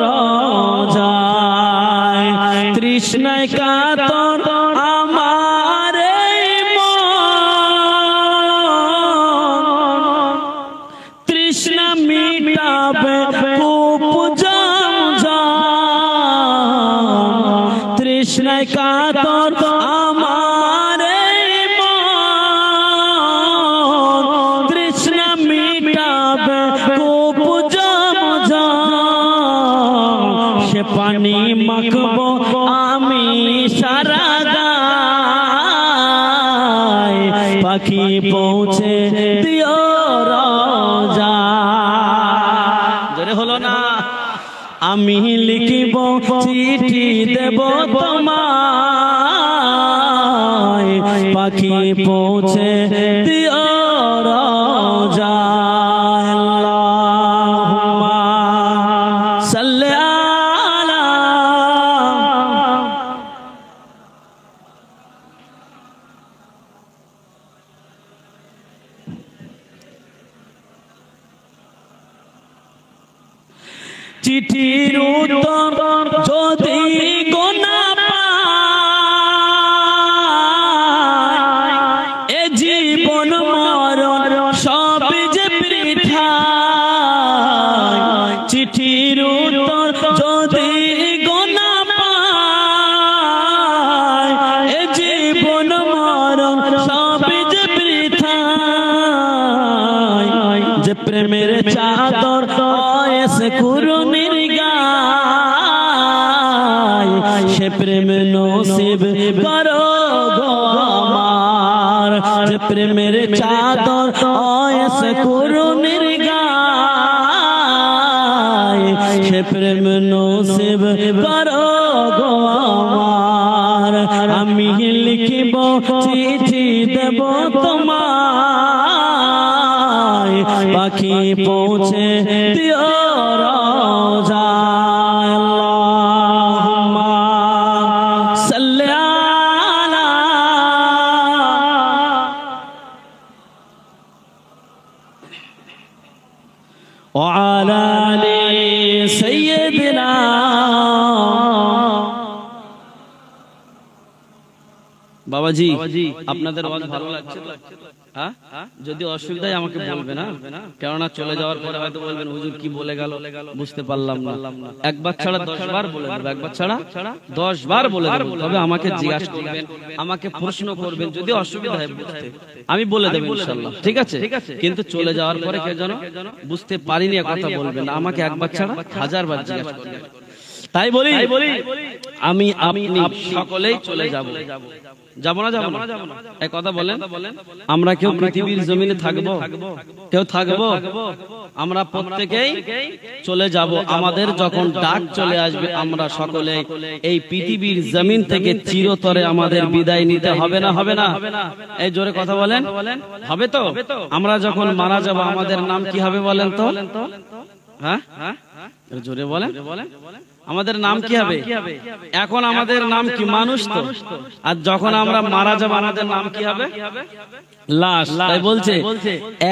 রওজায়। তৃষ্ণায় কাতর আমার এই মন, তৃষ্ণা মিটাবে কূপ জমজম। তৃষ্ণায় কাতর আমার এই মন, তৃষ্ণা মিটাবে কূপ জমজম। আমি লিখিব চিঠি দেব তোমায় পাখি পৌঁছে দিও রওজা আল্লাহুম্মা সাল্লি আলা চিঠির উত্তর যদি গোনা পায় এ জীবন মরণ সব যে বৃথা চিঠির উত্তর যদি গোনা পায় এ জীবন মরণ সব যে বৃথা যে প্রেমের চাদর এসে কুরুনির গায় সে প্রেম নসিব করো গো আমার যে প্রেমের চাদর এসে কুরুনির গায় সে প্রেম নসিব করো গো আমার আমি লিখিব চিঠি দেব তোমায় পাখি পৌঁছে দিও রওজা আল্লাহুম্মা সাল্লি আলা ওয়া আলা আলি সাইয়্যিদিনা বাবাজি আপনাদের ওয়াজ ভালো লাগছে তো? হ্যাঁ, যদি অসুবিধা হয় আমাকে বলবে না, কেননা চলে যাওয়ার পরে হয়তো বলবেন হুজুর কি বলে গেল বুঝতে পারলাম না। একবার ছাড়া 10 বার বলে দেব, একবার ছাড়া 10 বার বলে দেব। তবে আমাকে জিজ্ঞাসা করবেন, আমাকে প্রশ্ন করবেন, যদি অসুবিধা হয় বুঝতে আমি বলে দেব ইনশাআল্লাহ, ঠিক আছে? কিন্তু চলে যাওয়ার পরে কে যেন বুঝতে পারিনি কথা বলবেন না, আমাকে একবার ছাড়া 1000 বার জিজ্ঞাসা করবেন। তাই বলি আমি আপনি সকলেই চলে যাব, যাব না যাব না এই কথা বলেন। আমরা কেউ পৃথিবীর জমিনে থাকবো, কেউ থাকবো? আমরা প্রত্যেকেই চলে যাব। আমাদের যখন ডাক চলে আসবে আমরা সকলে এই পৃথিবীর জমিন থেকে চিরতরে আমাদের বিদায় নিতে হবে না, হবে না? এই জোরে কথা বলেন, হবে তো? আমরা যখন মারা যাব আমাদের নাম কি হবে বলেন তো? হ্যাঁ, জোরে বলেন, আমাদের নাম কি হবে? এখন আমাদের নাম কি? মানুষ তো। আর যখন আমরা মারা যাব আমাদের নাম কি হবে? লাশ। তাই বলছে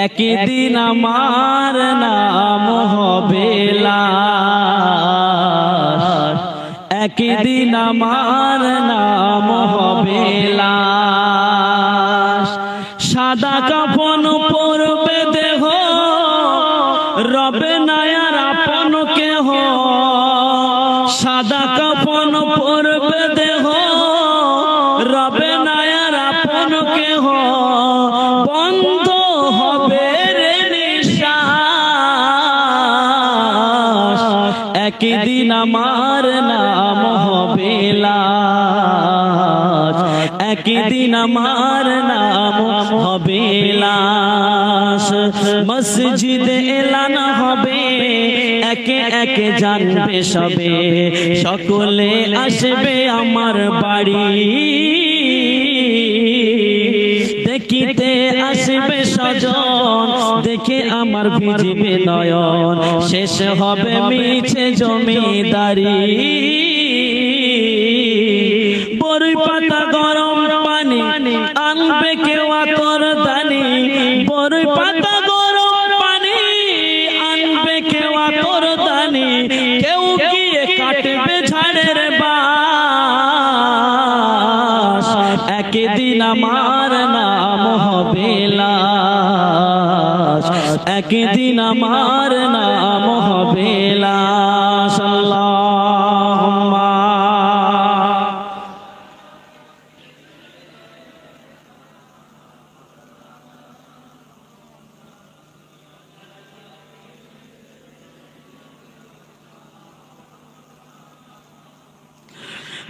একদিন আমার নাম হবে লাশ, একদিন আমার নাম হবে লাশ। সাদা কাফন পরবে দেহ, রবে না আর আপন কেহ। সাদা কাফন পরবে দেহ, রবে না আর আপন কেহ। বন্ধ হবে রে নিঃশ্বাস, একদিন আমার নাম হবে লাশ, একদিন আমার নাম হবে লাশ। মসজিদে এলান হবে, একে একে জানবে সবে, সকলে আসবে আমার বাড়ি। দেখিতে আসবে স্বজন, দেখে আমার ভিজবে নয়ন। শেষ হবে মিছে জমিদারি। বড়ই পাতা গরম পানি আনবে কেউ আতর দানি। বড়ই পাতা গরম পানি আনবে কেউ আতর দানি। কেউ গিয়ে কাটবে ঝাড়ের বাস, একদিন আমার নাম হবে লাশ, একদিন আমার নাম হবে লাশ। আল্লাহুম্মা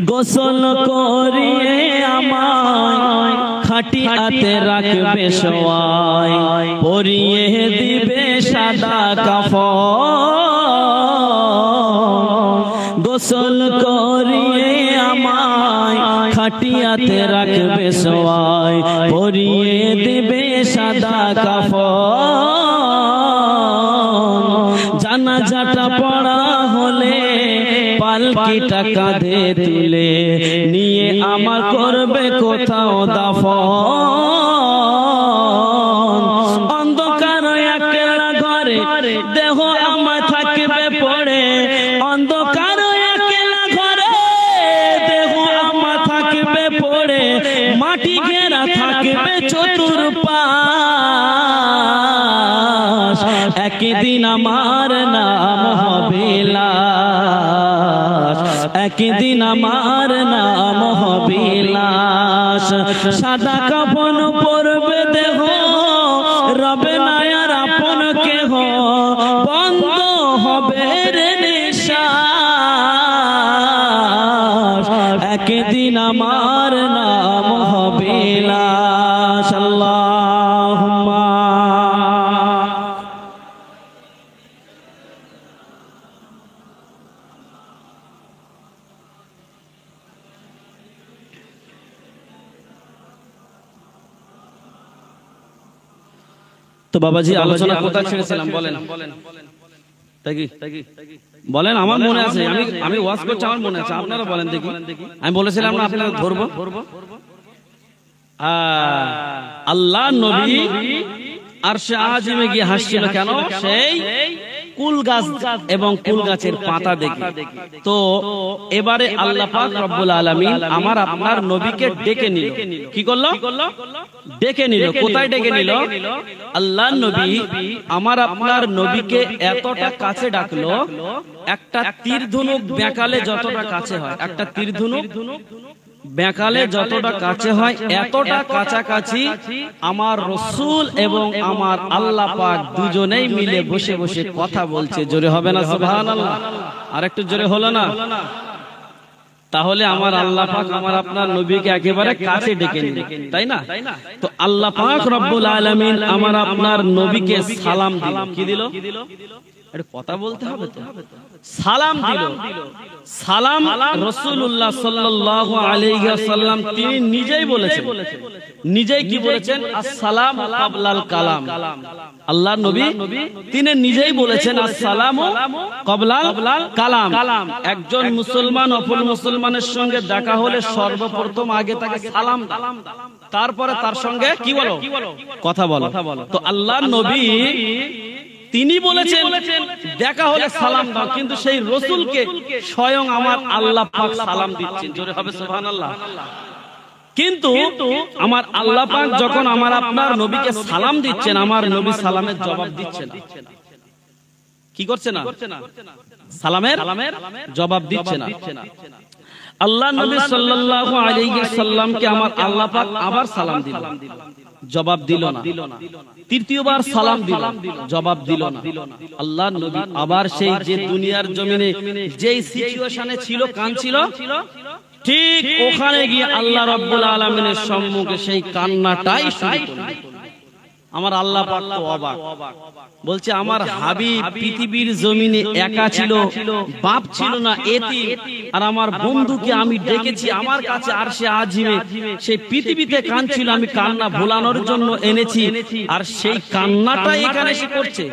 গোসল করিয়ে আমায় খাটিয়াতে রাখবে শোয়ায়, পরিয়ে দিবে সাদা কাফন। খাটিয়াতে রাখবে সবাই, পরিয়ে দেবে সাদা কাফন। জানাজাটা পড়া হলে পালকিটা কাঁধে তুলে নিয়ে আমার করবে কোথাও দাফন। অন্ধকার একলা ঘরে দেহ আমার থাকবে পড়ে, অন্ধকার একলা ঘরে দেহ আমার থাকবে পড়ে, মাটি ঘেরা থাকবে চতুর্পাশ। একদিন আমার নাম হবে লাশ, একদিন আমার নাম হবে লাশ। সাদা কাফন পরবে দেহ, রবে না আর আপন কেহ, বন্ধ হবে রে নিঃশ্বাস। একদিন আমার নাম হবে লাশ। আল্লাহুম্মা তো বাবাজি আলোচনা কোথায় ছেড়েছিলাম বলেন? বলেন, আমার মনে আছে, আমি ওয়াজ করছি, আমার মনে আছে, আপনারা বলেন দেখি। আমি বলেছিলাম না আপনারা ধরবো। আল্লাহ নবী আরশে আজিমে গিয়ে হাসছিল কেন? সেই কুল গাছ এবং কুল গাছের পাতা দেখে। তো এবারে আল্লাহ পাক রব্বুল আলামিন আমার আপনার নবীকে ডেকে নিল। কি করলো? ডেকে নিল। কোথায় ডেকে নিল? আল্লাহ নবী আমার আপনার নবীকে এতটা কাছে ডাকলো, একটা তীর ধনুক বেঁকালে যতটা কাছে হয়, একটা তীর ধনুক বেঁকালে যতটা কাছে হয়, এতটা কাছাকাছি আমার রাসূল এবং আমার আল্লাহ পাক দুজনেই মিলে বসে বসে কথা বলছে। জোরে হবে না সুবহানাল্লাহ? আর একটু জোরে হলো না? তাহলে আমার আল্লাহ পাক আমার আপনার নবীকে একেবারে কাছে ডেকে নিল, তাই না? তো আল্লাহ পাক রব্বুল আলামিন আমার আপনার নবীকে সালাম দিল। কি দিল? একটু কথা বলতে হবে তো। সালাম দিল। সালাম রাসূলুল্লাহ সাল্লাল্লাহু আলাইহি ওয়াসাল্লাম তিনি নিজেই বলেছেন। নিজেই কি বলেছেন? আসসালামু ক্বাবলাল কালাম। আল্লাহর নবী তিনি নিজেই বলেছেন আসসালামু ক্বাবলাল কালাম। একজন মুসলমান অপর মুসলমানের সঙ্গে দেখা হলে সর্বপ্রথম আগে তাকে সালাম দাও, তারপরে তার সঙ্গে কি বলো? কথা বলো। তো আল্লাহর নবী তিনি বলেছেন দেখা হলে সালাম দাও, কিন্তু সেই রাসূলকে স্বয়ং আমার আল্লাহ পাক সালাম দিচ্ছেন। জোরে হবে সুবহানাল্লাহ? কিন্তু আমার আল্লাহ পাক যখন আমার আপনার নবীকে সালাম দিচ্ছেন, আমার নবী সালামের জবাব দিচ্ছেন না। কি করছে না? সালামের জবাব দিচ্ছে না। আল্লাহ নবী সাল্লাল্লাহু আলাইহি ওয়াসাল্লামকে আমার আল্লাহ পাক আবার সালাম দিলেন, জবাব দিল না। তৃতীয়বার সালাম দিল, জবাব দিল না। আল্লাহ নবী আবার সেই যে দুনিয়ার জমিনে যেই সিচুয়েশনে ছিল, কাঁদছিল, ঠিক ওখানে গিয়ে আল্লাহ রাব্বুল আলামিনের সম্মুখে সেই কান্নাটাই শুরু করলেন। আমার আল্লাহ পাক তো অবাক, বলছে আমার হাবিব পৃথিবীর জমিনে একা ছিল, বাপ ছিল না, এতিম, আর আমার বন্ধুকে আমি ডেকেছি আমার কাছে আরশে আজিমে, সেই পৃথিবীতে কাঁদছিল, আমি কান্না ভোলানোর জন্য এনেছি, আর সেই কান্নাটা এখানে এসে করছে।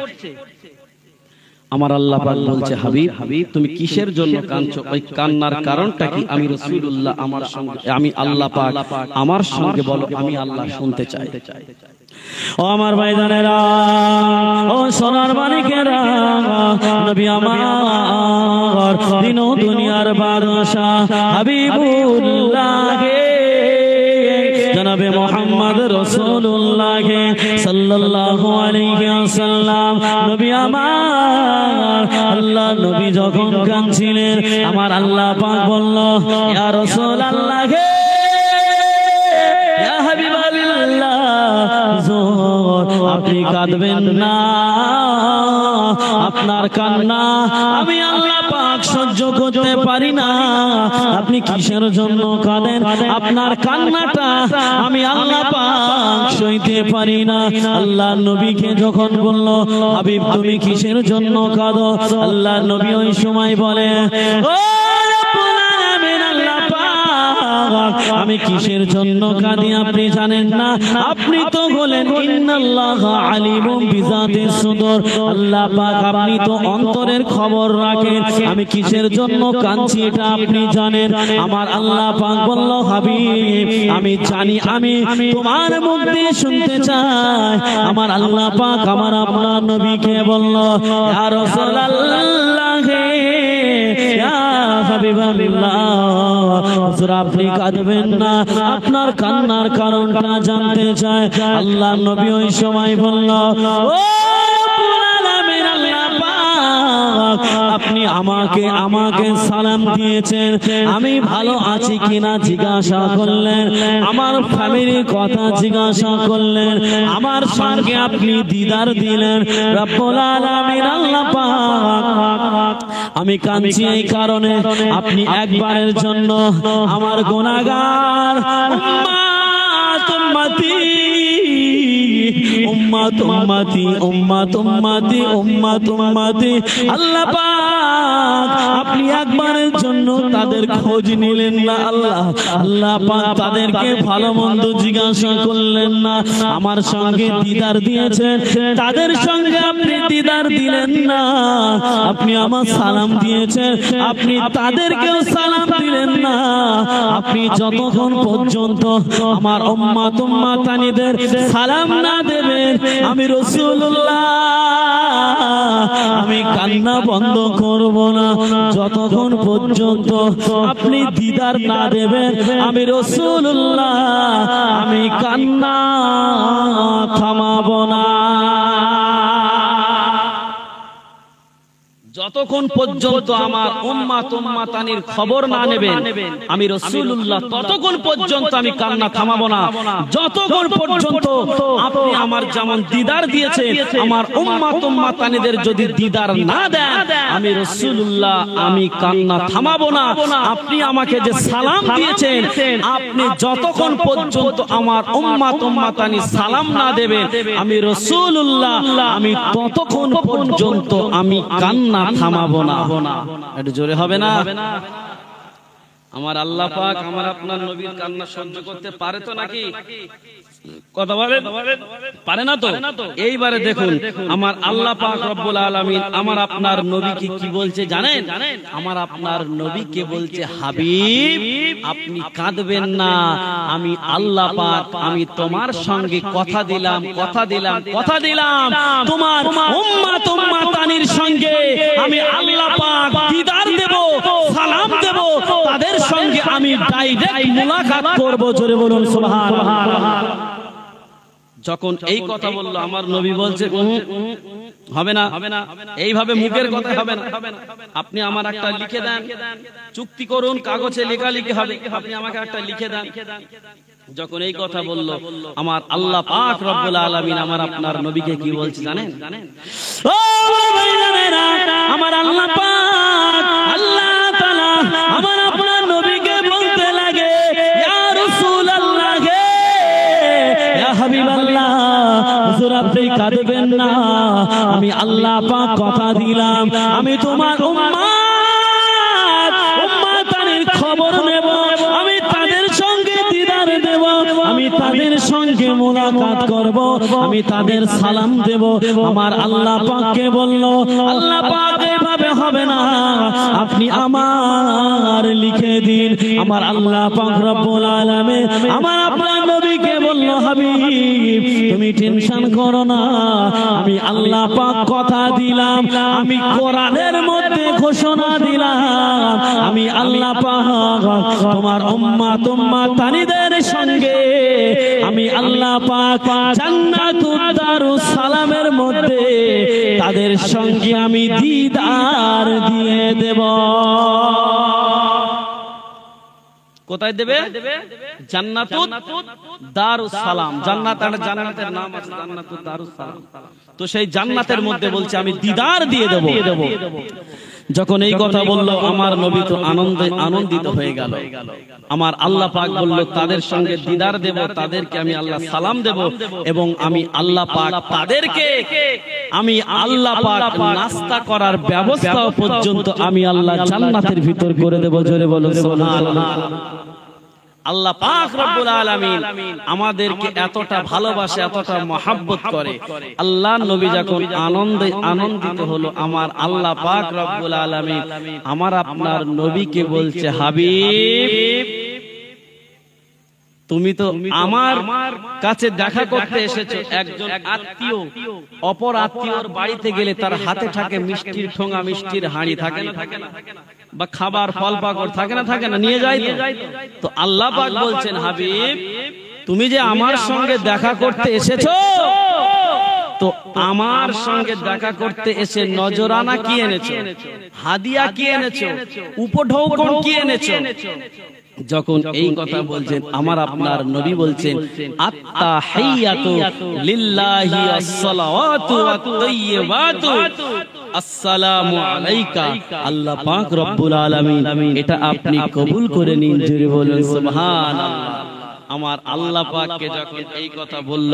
আমার আল্লাহ পাক বলছে হাবিব তুমি কিসের জন্য কাঁদছো? ওই কান্নার কারণটা কি? আমি রাসূলুল্লাহ আমার সঙ্গে, আমি আল্লাহ পাক আমার সঙ্গে বলো, আমি আল্লাহ শুনতে চাই। ও আমার ভাইজানেরা, ও সোনার মানিকেরা, নবী আমার দিন ও দুনিয়ার বাদশাহ হাবিবুল্লাহ জনাবে মুহাম্মদ রাসূলুল্লাহ সাল্লাল্লাহু আলাইহি ওয়াসাল্লাম নবী আমার, আল্লাহ নবী যখন কাঁদছিলেন, আমার আল্লাহ পাক বলল ইয়া রাসূলুল্লাহ, ইয়া হাবিবাল্লাহ, আপনি কাঁদবেন না, আপনার কান্না আমি আল্লাহ পাক সহ্য করতে পারি না। আপনি কিসের জন্য কাঁদেন? আপনার কান্নাটা আমি আল্লাহ পাক সইতে পারি না। আল্লাহ নবীকে যখন বলল হাবিব তুমি কিসের জন্য কাঁদো, আল্লাহ নবী ওই সময় বলে ও রব্বুল আলামিন, আল্লাহ পাক আমি কিসের জন্য কাঁদি আপনি জানেন না? আপনি তো বলেন ইন্নাল্লাহা আলিমুম বিযাতিস সুদূর, আল্লাহ পাক আপনি তো অন্তরের খবর রাখেন। আমি কিসের জন্য কাঁদছি এটা আপনি জানেন। আমার আল্লাহ পাক বলল, হাবিব আমি জানি, আমি তোমার মুখ দিয়ে শুনতে চাই। আমার আল্লাহ পাক আমার আপনার নবীকে বলল, ইয়া রাসূলুল্লাহ ইয়া হাবিবাল্লাহ, হুজুর আপনি কাঁদবেন না, আপনার কান্নার কারণটা জানতে চাই। আল্লাহ নবী ওই সময় বলল, ও আপনি আমাকে সালাম দিয়েছেন, আমি ভালো আছি কিনা জিজ্ঞাসা করলেন, আমার ফ্যামিলির কথা জিজ্ঞাসা করলেন, আমার সঙ্গে আপনি দিদার দিলেন। রব্বুল আলামিন আল্লাহ পাক আমি কাঁদছি এই কারণে, আপনি একবারের জন্য আমার গুনাহগার উম্মতি আল্লাহ পাক আপনি একবারের জন্য তাদের খোঁজ নিলেন না। আল্লাহ পাক তাদেরকে ভালো মন্দ জিজ্ঞাসা করলেন না। আমার সঙ্গে দিদার দিয়েছেন, তাদের সঙ্গে আপনি দিদার দিলেন না। আপনি আমার সালাম দিয়েছেন, আপনি তাদেরকেও সালাম দিলেন না। আপনি যতক্ষণ পর্যন্ত আমার উম্মতানিদের সালাম না দেবেন, আমি রাসূলুল্লাহ আমি কান্না বন্ধ করব না। যতক্ষণ পর্যন্ত আপনি দিদার না দেবেন, আমি রাসূলুল্লাহ আমি কান্না থামাবো না। যতক্ষণ পর্যন্ত আমার উম্মতানির খবর না নেবেন আমি রাসূলুল্লাহ, ততক্ষণ পর্যন্ত আমি কান্না থামাবো না। যতক্ষণ পর্যন্ত আপনি আমার যেমন দিদার দিয়েছেন, আমার উম্মতানিদের যদি দিদার না দেন, আমি রাসূলুল্লাহ আমি কান্না থামাবো না। আপনি আমাকে যে সালাম দিয়েছেন, আপনি যতক্ষণ পর্যন্ত আমার উম্মতানি সালাম না দেবেন, আমি রাসূলুল্লাহ আমি ততক্ষণ পর্যন্ত আমি কান্না থামাবো না। একটু জোরে হবে না? আমার আল্লাহ পাক আমার আপনার নবীর কান্না সহ্য করতে পারে তো নাকি? কথা বলেন, পারে না তো? এইবারে দেখুন আমার আল্লাহ পাক রব্বুল আলামিন আমার আপনার নবীকে কি বলছে জানেন? আমার আপনার নবীকে বলছে, হাবিব আপনি কাঁদবেন না, আমি আল্লাহ পাক আমি তোমার সঙ্গে কথা দিলাম তোমার উম্মতানির সঙ্গে আমি আল্লাহ পাক দিদার দেব, সালাম দেব, তাদের সঙ্গে আমি ডাইরেক্ট মুলাকাত করব। জোরে বলুন সুবহানাল্লাহ। যখন এই কথা বললো আমার নবী বলছে, হবে না, এইভাবে মুখের কথা হবে না, আপনি আমার একটা লিখে দেন, চুক্তি করুন, কাগজে লেখালেখি হবে, আপনি আমাকে একটা লিখে দেন। যখন এই কথা বললো আমার আল্লাহ পাক রব্বুল আলামিন আমার আপনার নবীকে কি বলছে জানেন? ও ভাইরা, আমার আল্লাহ পাক আল্লাহ তাআলা আমার আপনার নবীকে বলতে লাগে, ইয়া রাসূলুল্লাহ ইয়া হাবিবাল্লাহ, হুজুর আপনি কাঁদবেন না, আমি আল্লাহ পাক কথা দিলাম, আমি তোমার উম্মতানির খবর নেব, আমি তাদের সঙ্গে দিদার দেব, আমি তাদের সঙ্গে মুলাকাত করব, আমি তাদের সালাম দেব। আমার আল্লাহ পাককে বলল, আল্লাহ পাক এভাবে হবে না, আপনি আমার লিখে দিন। আমার আল্লাহ পাক রব্বুল আলামিন আমার আপনার নবীকে বলল, হাবিব তুমি টেনশন করো না, আমি আল্লাহ পাক কথা দিলাম, আমি কোরআনের মধ্যে ঘোষণা দিলাম, আমি আল্লাহ পাক তোমার উম্মতানিদের সঙ্গে আমি আল্লাহ পাক জান্নাতুদ দারুস সালামের মধ্যে তাদের সঙ্গে আমি দিদার দিয়ে দেব। কোথায় দেবে? জান্নাতুদ দারুস সালাম। জান্নাতের নাম আছে জান্নাতুদ দারুস সালাম। তো সেই জান্নাতের মধ্যে বলছে আমি দিদার দিয়ে দেব। যখন এই কথা বললো আমার নবী তো আনন্দিত হয়ে গেল। আমার আল্লাহ পাক বলল তাদের সঙ্গে দিদার দেব, তাদেরকে আমি আল্লাহ সালাম দেব, এবং আমি আল্লাহ পাক তাদেরকে আমি আল্লাহ পাক নাস্তা করার ব্যবস্থা পর্যন্ত আমি আল্লাহ জান্নাতের ভিতর করে দেব। জোরে বলুন সুবহানাল্লাহ। আল্লাহ পাক রব্বুল আলামিন আমাদেরকে এতটা ভালোবাসে, এতটা মহব্বত করে। আল্লাহর নবী যখন আনন্দিত হলো, আমার আল্লাহ পাক রব্বুল আলামিন আমার আপনার নবীকে বলছে, হাবিব তুমি তো আমার কাছে দেখা করতে এসেছো। একজন আত্মীয় অপর আত্মীয়র বাড়িতে গেলে তার হাতে থাকে মিষ্টির ঠোঙা, মিষ্টির হাঁড়ি, থাকে না বা খাবার ফল পাকড় থাকে না, নিয়ে যায় তো। আল্লাহ পাক বলছেন, হাবিব তুমি যে আমার সঙ্গে দেখা করতে এসেছো, তো আমার সঙ্গে দেখা করতে এসে নজরানা কি এনেছো, হাদিয়া কি এনেছো, উপঢৌকন কি এনেছো? যখন এই কথা বলছেন, আমার আপনার নবী বলছেন, আত্তাহিয়াতু লিল্লাহি আসসালাওয়াতু ওয়াত-তাইয়্যিবাতু আসসালামু আলাইকা। আল্লাহ পাক রব্বুল আলামিন এটা আপনি কবুল করে নিন, জোরে বলুন সুবহানাল্লাহ। আমার আল্লাহ পাককে যখন এই কথা বলল,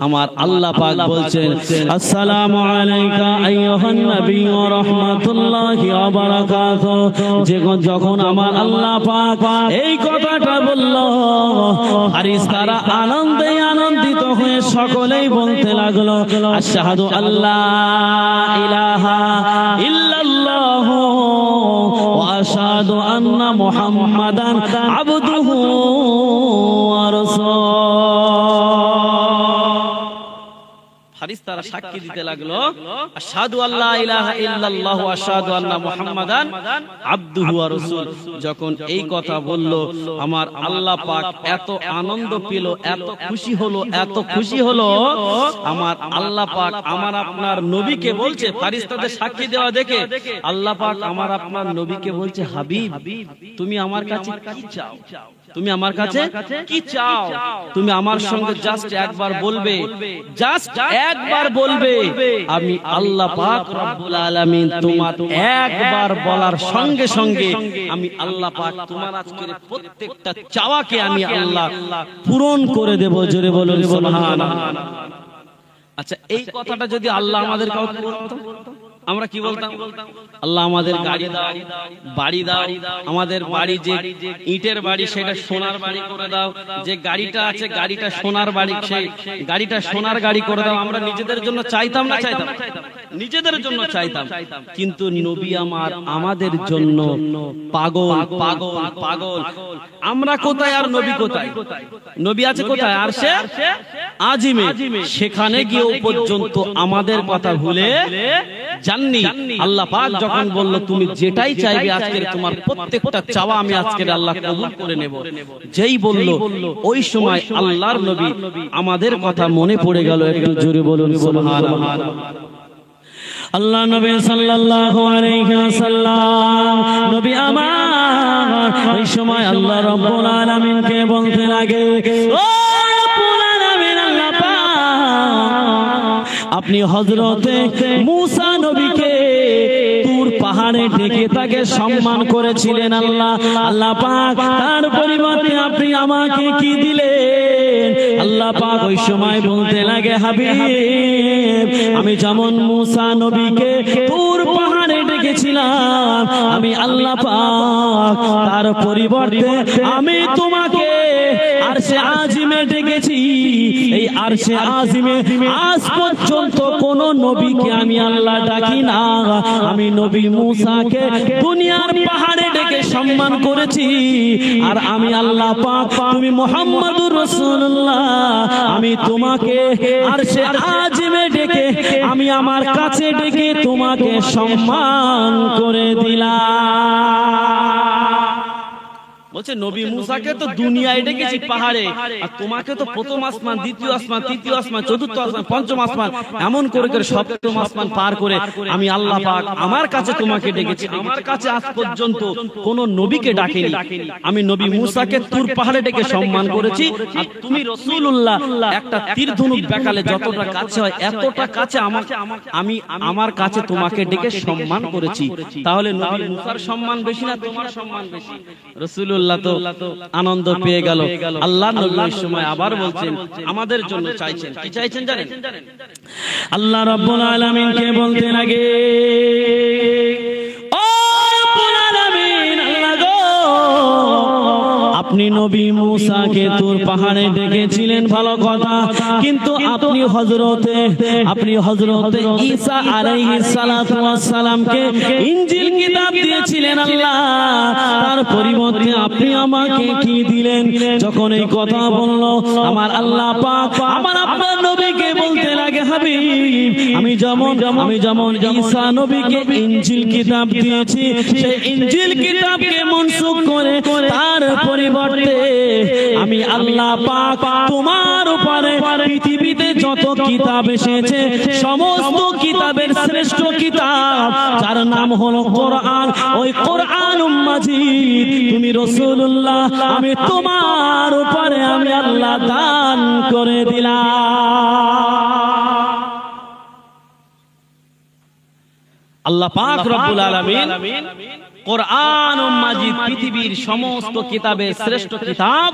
আমার আল্লাহ পাক বলছেন, আসসালামু আলাইকা আইয়ুহান নবী ওয়া রাহমাতুল্লাহি ওয়া বারাকাতুহু। যখন আমার আল্লাহ পাক এই কথাটা বলল, ফারিস্তারা আনন্দে আনন্দিত হয়ে সকলেই বলতে লাগলো, আশহাদু আল্লা ইলাহা ইল্লাল্লাহ ওয়া আশহাদু আন্না মুহাম্মাদান আবদুহু ওয়া রাসূলুহু। ফারিস্তারা সাক্ষী দিতে লাগলো, আশহাদু আল্লা ইলাহা ইল্লাল্লাহু ওয়া আশহাদু আন্না মুহাম্মাদান আবদুহু ওয়া রাসূলুহু। যখন এই কথা বলল, আমার আল্লাহ পাক এত আনন্দ পেল, এত খুশি হলো, আমার আল্লাহ পাক আমার আপনার নবীকে বলছে, ফারিস্তাদের সাক্ষী দেওয়া দেখে আল্লাহ পাক আমার আপনার নবীকে বলছে, হাবিব তুমি আমার কাছে কি চাও, তুমি আমার কাছে কি চাও? তুমি আমার সঙ্গে জাস্ট একবার বলবে, আমি আল্লাহ পাক রব্বুল আলামিন তোমার একবার বলার সঙ্গে সঙ্গে আমি আল্লাহ পাক তোমার আজকের প্রত্যেকটা চাওয়াকে আমি আল্লাহ পূরণ করে দেব, জোরে বলুন সুবহানাল্লাহ। আচ্ছা, এই কথাটা যদি আল্লাহ আমাদের কাউকে বলতো, আমরা কি বলতাম? আল্লাহ আমাদের গাড়ি দাও, বাড়ি দাও, আমাদের বাড়ি যে ইটের বাড়ি সেটা সোনার বাড়ি করে দাও, যে গাড়িটা আছে গাড়িটা সোনার বাড়ি, সেই গাড়িটা সোনার গাড়ি করে দাও। আমরা নিজেদের জন্য চাইতাম না? চাইতাম, নিজেদের জন্য চাইতাম। কিন্তু নবী আমাদের জন্য পাগল পাগল পাগল। আমরা কোথায় আর নবী কোথায়? নবী আছে কোথায়? আরশে আজিমে। সেখানে গিয়েও পর্যন্ত আমাদের কথা ভুলে জাননি। আল্লাহ পাক যখন বলল, তুমি যেটাই চাইবে আজকের তোমার প্রত্যেকটা চাওয়া আমি আজকের আল্লাহ কবুল করে নেব, যেই বলল ওই সময় আল্লাহর নবী আমাদের কথা মনে পড়ে গেল। একটু জোরে বলুন সুবহানাল্লাহ। আল্লাহ নবী সাল্লাল্লাহু আলাইহি ওয়াসাল্লাম নবী আমার ওই সময় আল্লাহ রাব্বুল আলামিনকে বলতে লাগে, ও রাব্বুল আলামিন, আল্লাহ পাক আপনি হযরতে মূসা নবীকে তুর পাহাড়ে ডেকে তাকে সম্মান করেছিলেন। আল্লাহ পাক তার পরিবর্তে আপনি আমাকে কি দিলেন? আল্লাহ পাক ওই সময় বলতে লাগে, হাবিব আমি যেমন মূসা নবীকে তুর পাহাড়ে ডেকেছিলাম, আমি আল্লাহ পাক তার পরিবর্তে আমি তোমাকে আরশে আজিমে ডেকেছি। এই আরশে আজিমে আজ পর্যন্ত কোন নবীকে আমি আল্লাহ ডাকি না। আমি নবী মূসাকে দুনিয়ার পাহাড়ে ডেকে সম্মান করেছি, আর আমি আল্লাহ পাক তুমি মুহাম্মদুর রাসূলুল্লাহ আমি তোমাকে আরশে আজিমে ডেকে আমি আমার কাছে ডেকে তোমাকে সম্মান করে দিলাম। বলছে নবী মূসাকে তো দুনিয়ায় ডেকেছি পাহাড়ে, আর তোমাকে তো প্রথম আসমান, দ্বিতীয় আসমান, তৃতীয় আসমান, চতুর্থ আসমান, পঞ্চম আসমান, এমন করে করে সপ্তম আসমান পার করে আমি আল্লাহ পাক আমার কাছে তোমাকে ডেকেছি। আমার কাছে আজ পর্যন্ত কোন নবীকে ডাকেনি। আমি নবী মূসাকে তুর পাহাড়ে ডেকে সম্মান করেছি, আর তুমি রাসূলুল্লাহ একটা তীর ধনুক বেকালে যতটা কাছে হয় এতটা কাছে আমি আমার কাছে তোমাকে ডেকে সম্মান করেছি। তাহলে নবী মূসার সম্মান বেশি না তোমার সম্মান বেশি? রাসূলুল্লাহ তো আনন্দ পেয়ে গেল। আল্লাহ নবী ওই সময় আবার বলছেন, আমাদের জন্য চাইছেন। কি চাইছেন জানেন? আল্লাহ রাব্বুল আলামিনকে বলতে লাগে, ও রাব্বুল আলামিন, আল্লাহ গো আপনি নবী মুসাকে তুর পাহাড়ে ডেকেছিলেন ভালো কথা, কিন্তু আপনি হযরতে ঈসা আলাইহিস সালাতু ওয়াস সালামকে ইনজিল কিতাব দিয়েছিলেন আল্লাহ, তার পরিবর্তে আপনি আমাকে কি দিলেন? যখন এই কথা বলল আমার আল্লাহ পাক আমার আপনার নবীকে বলতে লাগে, হাবিব আমি যেমন ঈসা নবীকে ইনজিল কিতাব দিয়েছি, সেই ইনজিল কিতাবকে মনসুখ করে তার পরিবর্তে আমি আল্লাহ পাক তোমার উপরে পৃথিবীতে যত কিতাব এসেছে সমস্ত কিতাবের শ্রেষ্ঠ কিতাব যার নাম হলো কোরআন, ওই কোরআনুল মাজিদ তুমি রাসূলুল্লাহ আমি তোমার উপরে আমি আল্লাহ দান করে দিলাম। আল্লাহ পাক রব্বুল আলামিন কোরআনুল মাজিদ পৃথিবীর সমস্ত কিতাবের শ্রেষ্ঠ কিতাব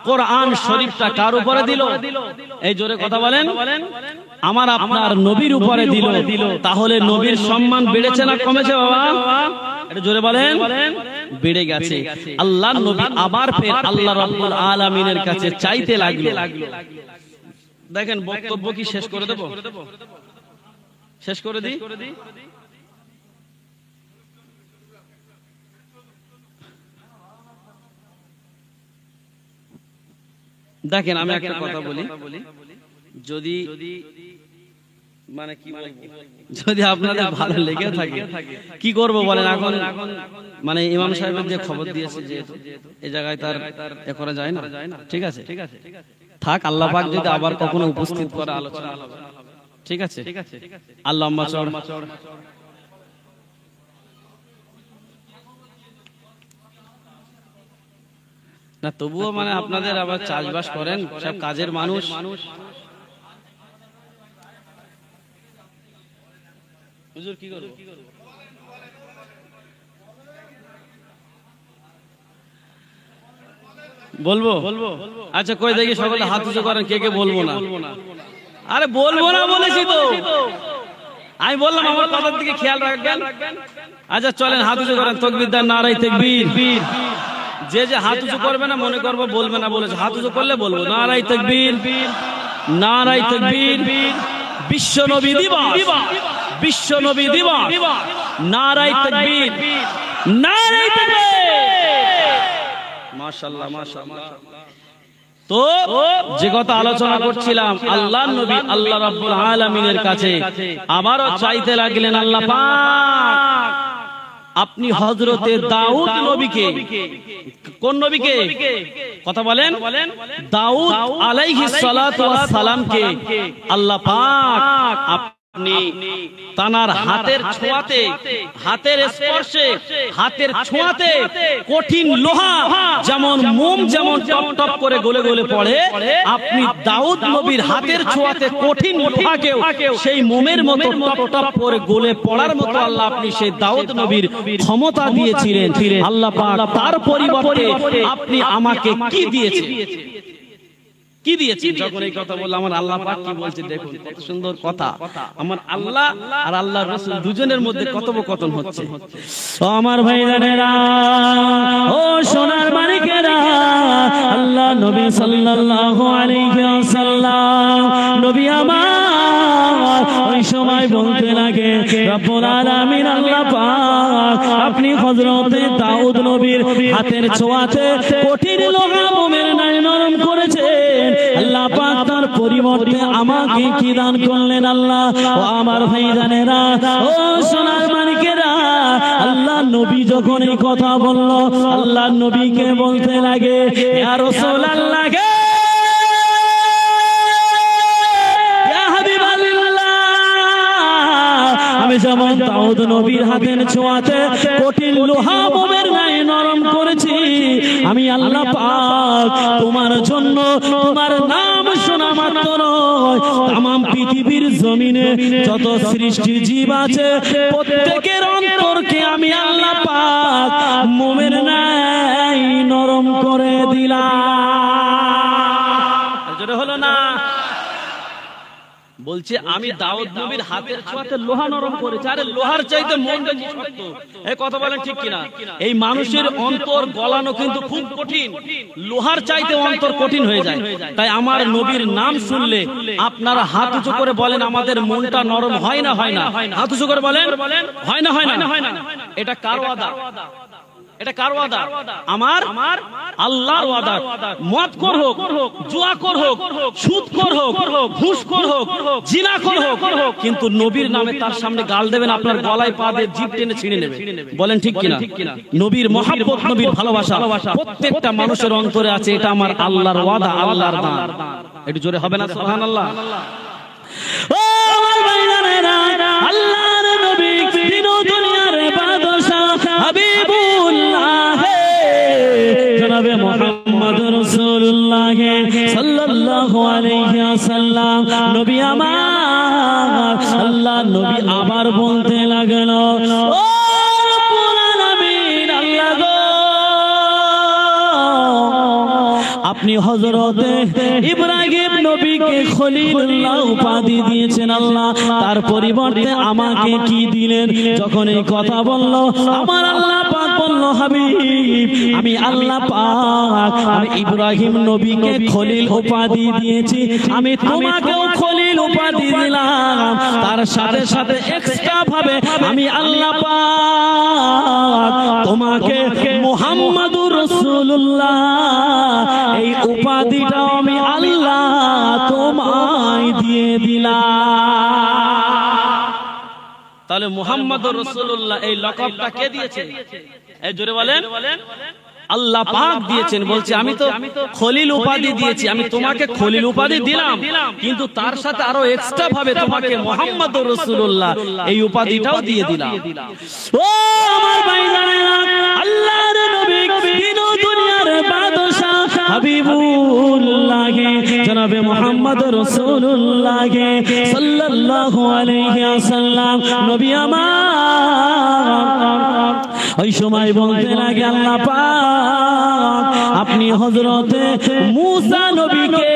কোরআন শরীফটা কার উপরে দিল? এই জোরে কথা বলেন, আমার আপনার নবীর উপরে দিল। তাহলে নবীর সম্মান বেড়েছে না কমেছে বাবা? এটা জোরে বলেন। বেড়ে গেছে। আল্লাহর নবী আবার ফের আল্লাহ রাব্বুল আলামিনের কাছে চাইতে লাগলো। দেখেন বক্তব্য কি শেষ করে দেব? শেষ করে দিই? দেখেন আমি একটা কথা বলি, যদি মানে কি যদি আপনাদের ভালো লেগে থাকে কি করব বলেন? এখন মানে ইমাম সাহেবের যে খবর দিয়েছে যে এই জায়গায় তার এ করা যায় না, ঠিক আছে থাক, আল্লাহ পাক যদি আবার কখনো উপস্থিত করে আলোচনা হবে, ঠিক আছে আল্লাহ না, তবুও মানে আপনাদের আবার চাষবাস করেন, সব কাজের মানুষ। হুজুর কি করব? বলবো? আচ্ছা কই দেখি সকলে হাত উঁচু করেন, কে কে বলবো না? আরে বলবো না বলেছি তো, আমি বললাম আমার কথার দিকে খেয়াল রাখবেন। আচ্ছা চলেন হাত উঁচু করেন, তাকবীর দেন, নারায়ে তাকবীর। যে যে হাত উঁচু করবে না মনে করবো বলবে না বলেছে, হাত উঁচু করলে বলবো নারায়ে তাকবীর, নারায়ে তাকবীর। বিশ্ব নবী দিবস, বিশ্ব নবী দিবস, নারায়ে তাকবীর, নারায়ে তাকবীর। মাশাআল্লাহ মাশাআল্লাহ। তো যে কথা আলোচনা করছিলাম, আল্লাহর নবী আল্লাহ রাব্বুল আলামিনের কাছে আবারও চাইতে লাগলেন, আল্লাহ পাক আপনি হযরতে দাউদ নবীকে, কোন নবীকে কথা বলেন? দাউদ আলাইহিস সালাতু ওয়াস সালামকে আল্লাহ পাক আপনি তানার হাতের ছোঁয়াতে, হাতের স্পর্শে, হাতের ছোঁয়াতে কঠিন লোহা যেমন মোম যেমন টপ টপ করে গলে গলে পড়ে, আপনি দাউদ নবীর হাতের ছোঁয়াতে কঠিন লোহাকেও সেই মোমের মতো টপ টপ করে গলে পড়ার মতো আল্লাহ আপনি সেই দাউদ নবীর ক্ষমতা দিয়েছিলেন। আল্লাহ পাক তার পরিবর্তে আপনি আমাকে কি দিয়েছেন? কি দিয়েছেন? যখন এই কথা বললাম আমার আল্লাহ পাক কি বলছে দেখুন, কত সুন্দর কথা। আমার আল্লাহ আর আল্লাহর রাসূল দুজনের মধ্যে কথোপকথন হচ্ছে। ও আমার ভাইরা, ও সোনার মানিকেরা, আল্লাহ নবী সাল্লাল্লাহু আলাইহি ওয়াসাল্লাম নবী আমার ওই সময় বলতে লাগে, রব্বুল আলামিন আল্লাহ পাক আপনি হযরতে দাউদ নবীর হাতের ছোঁয়াতে কঠিন লোহা মোমের ন্যায় নরম করেছেন। আল্লাহ পাক তার পরিবর্তে আমাকে কি দান করলেন? আল্লাহ ও আমার ভাইজানেরা, ও সোনার মানিকেরা, আল্লাহ নবী যখন এই কথা বলল, আল্লাহ নবীকে বলতে লাগে, ইয়া রাসূলুল্লাহ, আমি যেমন দাউদ নবীর হাতের ছোঁয়াতে কঠিন লোহা মোমের ন্যায় নরম করেছি, আমি আল্লাহ পাক তোমার জন্য তোমার নাম শোনা মাত্র নয়, তামাম পৃথিবীর জমিনে যত সৃষ্টি জীব আছে প্রত্যেকের অন্তরকে আমি আল্লাহ পাক মোমের ন্যায় নরম করে দিলাম। হলো না? বলছে আমি দাউদ নবীর হাতের ছোঁয়াতে লোহা নরম করেছি। আরে লোহার চাইতে মন বেশি শক্ত, এই কথা বলেন ঠিক কিনা? এই মানুষের অন্তর গলানো কিন্তু খুব কঠিন, লোহার চাইতে অন্তর কঠিন হয়ে যায়। তাই আমার নবীর নাম শুনলে আপনারা হাত উঁচু করে বলেন আমাদের মনটা নরম হয় না? হয় না? হাত উঁচু করে বলেন হয় না? হয় না? হয় না? এটা কার ওয়াদা? এটা কার ওয়াদা? আমার আল্লাহর ওয়াদা। মদখোর হোক, জুয়াখোর হোক, সুদখোর হোক, ঘুষখোর হোক, জিনাখোর হোক, কিন্তু নবীর নামে তার সামনে গাল দেবেন, আপনার গলায় পা দিয়ে জিভ টেনে ছিঁড়ে নেবে। বলেন ঠিক কিনা? নবীর মহব্বত, নবীর ভালোবাসা প্রত্যেকটা মানুষের অন্তরে আছে। এটা আমার আল্লাহর ওয়াদা, আল্লাহর দান। একটু জোরে হবে না সুবহানাল্লাহ? ও আমার ভাইরা, আল্লাহর নবী দিন ও দুনিয়ার বাদশা হাবিবুল্লাহ জনাবে মুহাম্মদ রাসূলুল্লাহ সাল্লাল্লাহু আলাইহি ওয়াসাল্লাম নবী আমার। আল্লাহ নবী আবার বলতে লাগলো, ও রব্বুল আলামিন, আল্লাহ গো, আপনি হযরত ইব্রাহিম নবীকে খলিলুল্লাহ উপাধি দিয়েছেন আল্লাহ, তার পরিবর্তে আমাকে কি দিলেন? যখন এই কথা বলল, আমার আল্লাহ পাক বলল, হাবিব, আমি আল্লাহ পাক আমি ইব্রাহিম নবীকে খলিল উপাধি দিয়েছি, আমি তোমাকেও খলিল উপাধি দিলাম। তার সাথে সাথে এক্সট্রা ভাবে আমি আল্লাহ পাক তোমাকে মুহাম্মাদুর রাসূলুল্লাহ এই উপাধিটা আমি আল্লাহ তোমায় দিয়ে দিলাম। তাহলে মুহাম্মাদুর রাসূলুল্লাহ এই লকবটা কে দিয়েছে? এই জোরে বলেন, আল্লাহ পাক দিয়েছেন। বলছে আমি তো খলিল উপাধি দিয়েছি, আমি তোমাকে খলিল উপাধি দিলাম, কিন্তু তার সাথে আরো এক্সট্রা ভাবে তোমাকে মুহাম্মাদুর রাসূলুল্লাহ এই উপাধিটাও দিয়ে দিলাম। ও আমার ভাইজানেরা, আল্লাহর নবী দিন ও দুনিয়ার বাদশা হাবিবুল্লাহ জনাবে মুহাম্মদ রাসূলুল্লাহ সাল্লাল্লাহু আলাইহি ওয়াসাল্লাম নবী আমার। ওই সময় বলতে লাগে, আল্লাহ পাক আপনি হযরতে মূসা নবীকে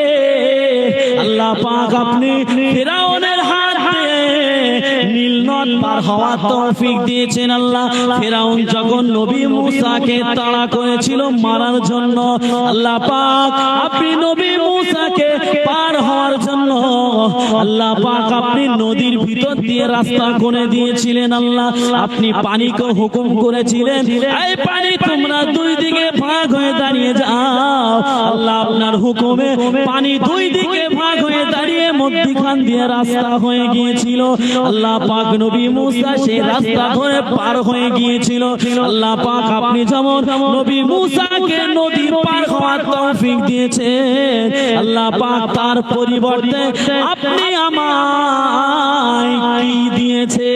আল্লাহ পাক আপনি ফিরাউনের হাত দিয়ে নীল নদ পার হওয়ার তৌফিক দিয়েছেন। আল্লাহ ফিরাউন যখন নবী মূসাকে তাড়া করেছিল মারার জন্য, আল্লাহ পাক আপনি নবী মূসাকে পার হওয়ার জন্য আল্লাহ পাক আপনি নদীর ভিতর দিয়ে রাস্তা করে দিয়েছিলেন। আল্লাহ আপনি পানিকে হুকুম করেছিলেন, এই পানি তোমরা দুই দিকে ভাগ হয়ে দাঁড়িয়ে যাও। আল্লাহ আপনার হুকুমে পানি দুই দিকে ভাগ হয়ে দাঁড়িয়ে মধ্যখান দিয়ে রাস্তা হয়ে গিয়েছিল। আল্লাহ পাক নবী মূসা সেই রাস্তা ধরে পার হয়ে গিয়েছিল। আল্লাহ পাক আপনি যেমন নবী মূসাকে নদী পার হওয়ার তৌফিক দিয়েছেন, আল্লাহ পাক তার পরিবর্তে আপনি আমায় কি দিয়েছে?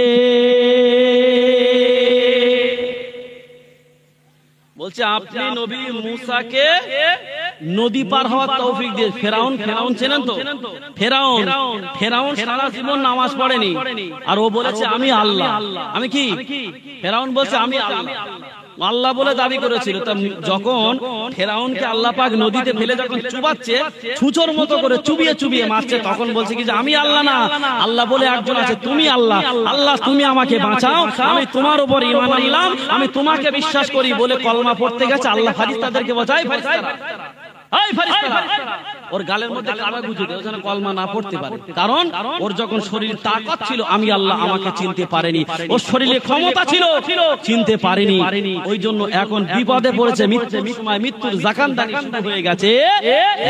বলছে আপনি নবী মূসাকে নদী পার হওয়ার তৌফিক দিয়ে। ফেরাউন চেনেন তো? ফেরাউন সারা জীবন নামাজ পড়েনি, আর ও বলেছে আমি আল্লাহ। আমি কি? ফেরাউন বলছে আমি আল্লাহ, আল্লাহ বলে দাবি করেছিল। যখন ফেরাউনকে আল্লাহ পাক নদীতে ফেলে যখন চুবাচ্ছে, ছুঁচোর মতো করে চুবিয়ে চুবিয়ে মারছে, তখন বলছে কি যে আমি আল্লাহ না, আল্লাহ বলে একজন আছে, তুমি আল্লাহ। আল্লাহ তুমি আমাকে বাঁচাও, আমি তোমার উপর ঈমান আনলাম, আমি তোমাকে বিশ্বাস করি বলে কলমা পড়তে গেছে। আল্লাহ ফারিস্তাদেরকে বোঝায়, ওর গালের মধ্যে কাদা গুঁজে দেয় যেন কলমা না পড়তে পারে। কারণ ওর যখন শরীর তাকত ছিল, আমি আল্লাহ আমাকে চিনতে পারেনি। ওর শরীরে ক্ষমতা ছিল, চিনতে পারেনি। ওই জন্য এখন বিপদে পড়েছে, মৃত্যুর জাকানদানি শুরু হয়ে গেছে।